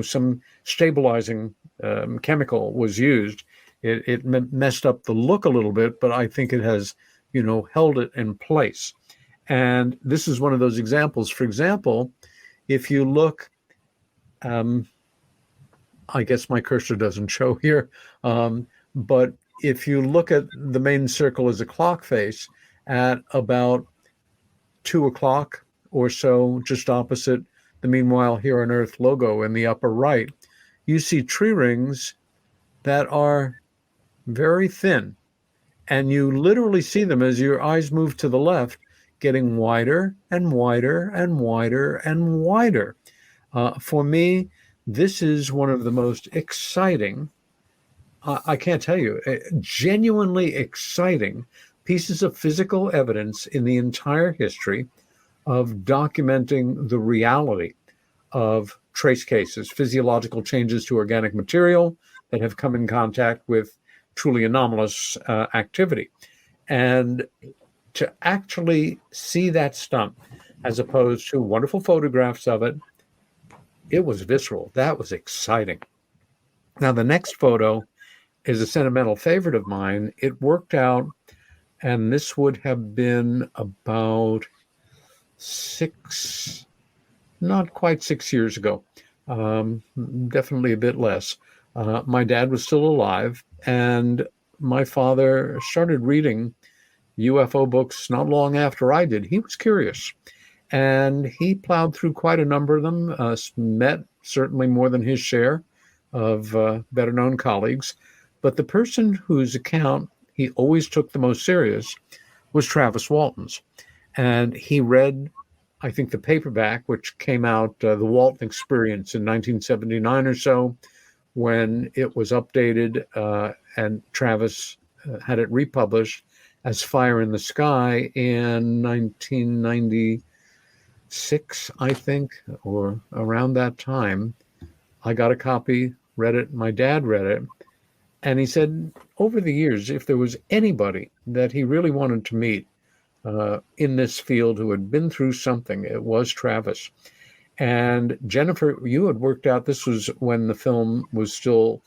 some stabilizing chemical was used. It messed up the look a little bit, but I think it has, held it in place. And this is one of those examples. For example, if you look, I guess my cursor doesn't show here, but if you look at the main circle as a clock face at about 2 o'clock or so, just opposite the Meanwhile Here on Earth logo in the upper right, you see tree rings that are very thin, and you literally see them as your eyes move to the left, getting wider and wider and wider and wider. For me, this is one of the most exciting, I can't tell you, genuinely exciting pieces of physical evidence in the entire history of documenting the reality of trace cases, physiological changes to organic material that have come in contact with truly anomalous activity. And to actually see that stump, as opposed to wonderful photographs of it, it was visceral. That was exciting. Now, the next photo is a sentimental favorite of mine. It worked out, and this would have been about not quite 6 years ago, definitely a bit less. My dad was still alive, and my father started reading UFO books not long after I did. He was curious, and he plowed through quite a number of them, met certainly more than his share of better-known colleagues. But the person whose account he always took the most serious was Travis Walton's. And he read, I think, the paperback, which came out, The Walton Experience, in 1979 or so, when it was updated, and Travis had it republished as Fire in the Sky in 1996, I think, or around that time. I got a copy, read it, my dad read it, and he said over the years, if there was anybody that he really wanted to meet in this field who had been through something, it was Travis. And Jennifer, you had worked out, this was when the film was still,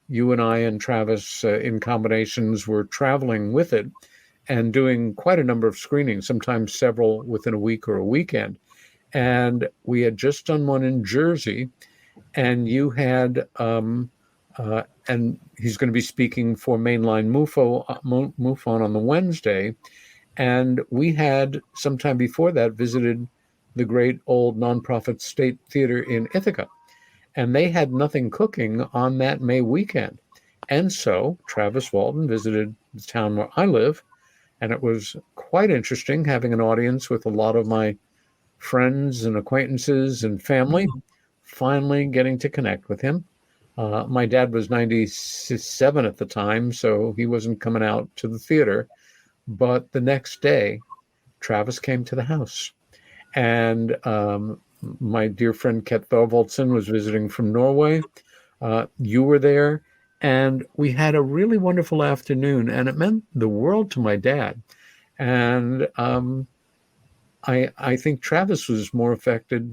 you and I and Travis in combinations were traveling with it and doing quite a number of screenings, sometimes several within a week or a weekend. And we had just done one in Jersey, and you had, and he's going to be speaking for Mainline MUFON on the Wednesday. And we had, sometime before that, visited the great old nonprofit State Theater in Ithaca. And they had nothing cooking on that May weekend. And so Travis Walton visited the town where I live, and it was quite interesting having an audience with a lot of my friends and acquaintances and family, finally getting to connect with him. My dad was 97 at the time, so he wasn't coming out to the theater. But the next day, Travis came to the house. And my dear friend Ket Thorvaldsen was visiting from Norway. You were there. And we had a really wonderful afternoon, and it meant the world to my dad. And I think Travis was more affected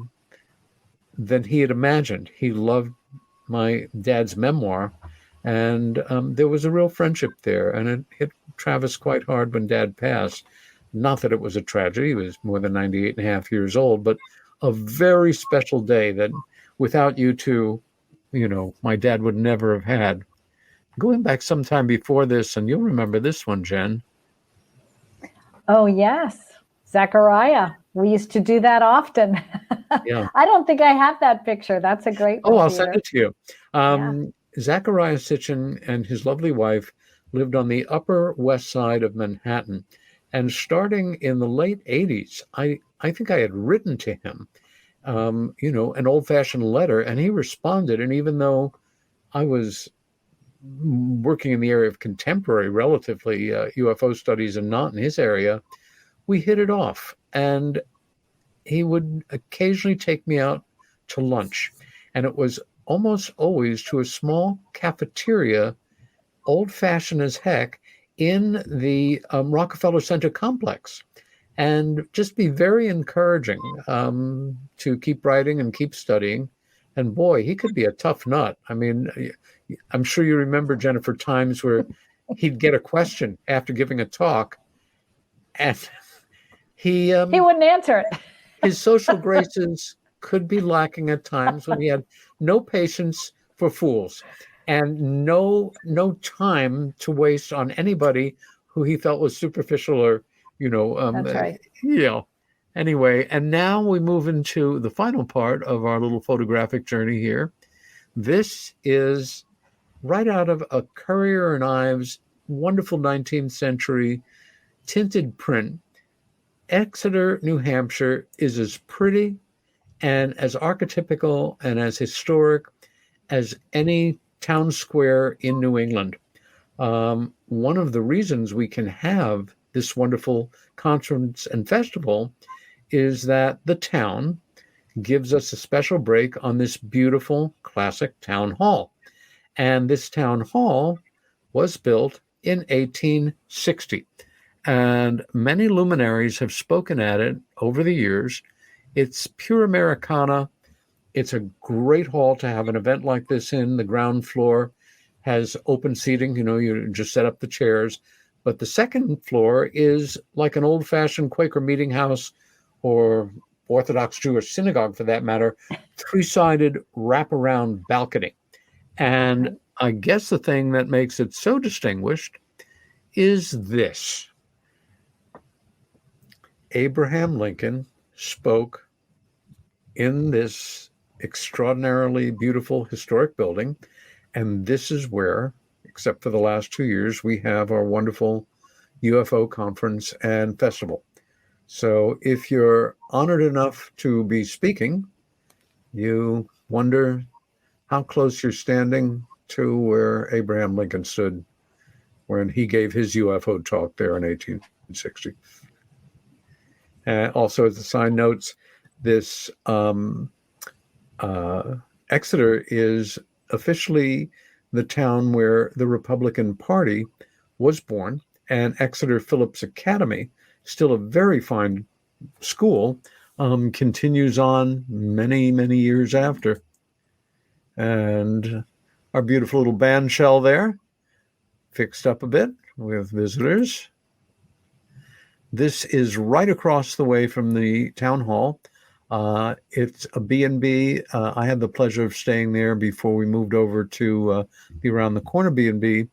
than he had imagined. He loved my dad's memoir, and there was a real friendship there. And it hit Travis quite hard when Dad passed. Not that it was a tragedy. He was more than 98 and a half years old, but a very special day that without you two, my dad would never have had. Going back sometime before this, and you'll remember this one, Jen. Oh, yes. Zachariah. We used to do that often. Yeah. I don't think I have that picture. That's a great one. Oh, I'll send it to you. Zachariah Sitchin and his lovely wife lived on the Upper West Side of Manhattan. And starting in the late 80s, I think I had written to him, an old-fashioned letter, and he responded. And even though I was working in the area of contemporary, relatively, UFO studies and not in his area, we hit it off. And he would occasionally take me out to lunch. And it was almost always to a small cafeteria, old-fashioned as heck, in the Rockefeller Center complex, and just be very encouraging to keep writing and keep studying. And boy, he could be a tough nut. I mean, I'm sure you remember, Jennifer, times where he'd get a question after giving a talk, and he wouldn't answer it. His social graces could be lacking at times when he had no patience for fools and no time to waste on anybody who he felt was superficial or, That's right. Anyway, and now we move into the final part of our little photographic journey here. This is right out of a Currier and Ives wonderful 19th century tinted print. Exeter, New Hampshire is as pretty and as archetypical and as historic as any town square in New England. One of the reasons we can have this wonderful conference and festival is that the town gives us a special break on this beautiful classic town hall. And this town hall was built in 1860. And many luminaries have spoken at it over the years. It's pure Americana. It's a great hall to have an event like this in. The ground floor has open seating. You just set up the chairs. But the second floor is like an old-fashioned Quaker meeting house or Orthodox Jewish synagogue, for that matter, three-sided wraparound balcony. And I guess the thing that makes it so distinguished is this. Abraham Lincoln spoke in this extraordinarily beautiful historic building, and this is where, except for the last 2 years, we have our wonderful UFO conference and festival. So if you're honored enough to be speaking, you wonder how close you're standing to where Abraham Lincoln stood when he gave his UFO talk there in 1860. Also, as a side note, this Exeter is officially the town where the Republican Party was born, and Exeter Phillips Academy, still a very fine school, continues on many, many years after. And our beautiful little band shell there, fixed up a bit with visitors. This is right across the way from the town hall. It's a B&B. I had the pleasure of staying there before we moved over to be around the corner B&B.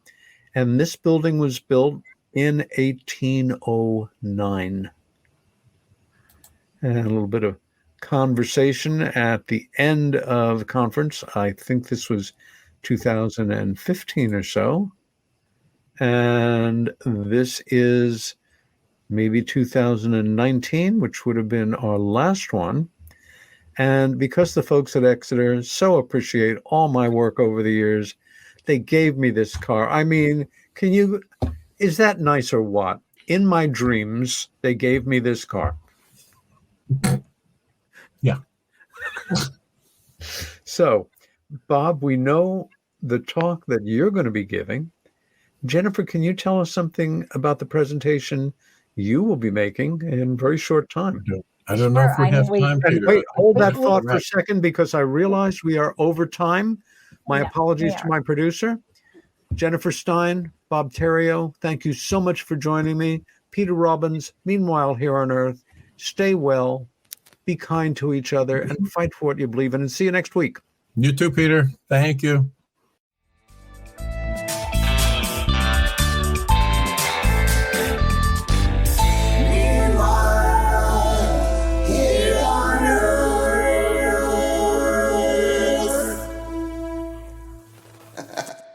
And this building was built in 1809. And a little bit of conversation at the end of the conference. I think this was 2015 or so. And this is maybe 2019, which would have been our last one. And because the folks at Exeter so appreciate all my work over the years, they gave me this car. I mean, is that nice or what? In my dreams, they gave me this car. Yeah. So, Bob, we know the talk that you're going to be giving. Jennifer, can you tell us something about the presentation you will be making in a very short time? I don't know if we have time, Peter. Wait, hold that thought for a second, because I realized we are over time. My apologies to my producer. Jennifer Stein, Bob Terrio, thank you so much for joining me. Peter Robbins, meanwhile, here on Earth, stay well, be kind to each other, and fight for what you believe in. And see you next week. You too, Peter. Thank you.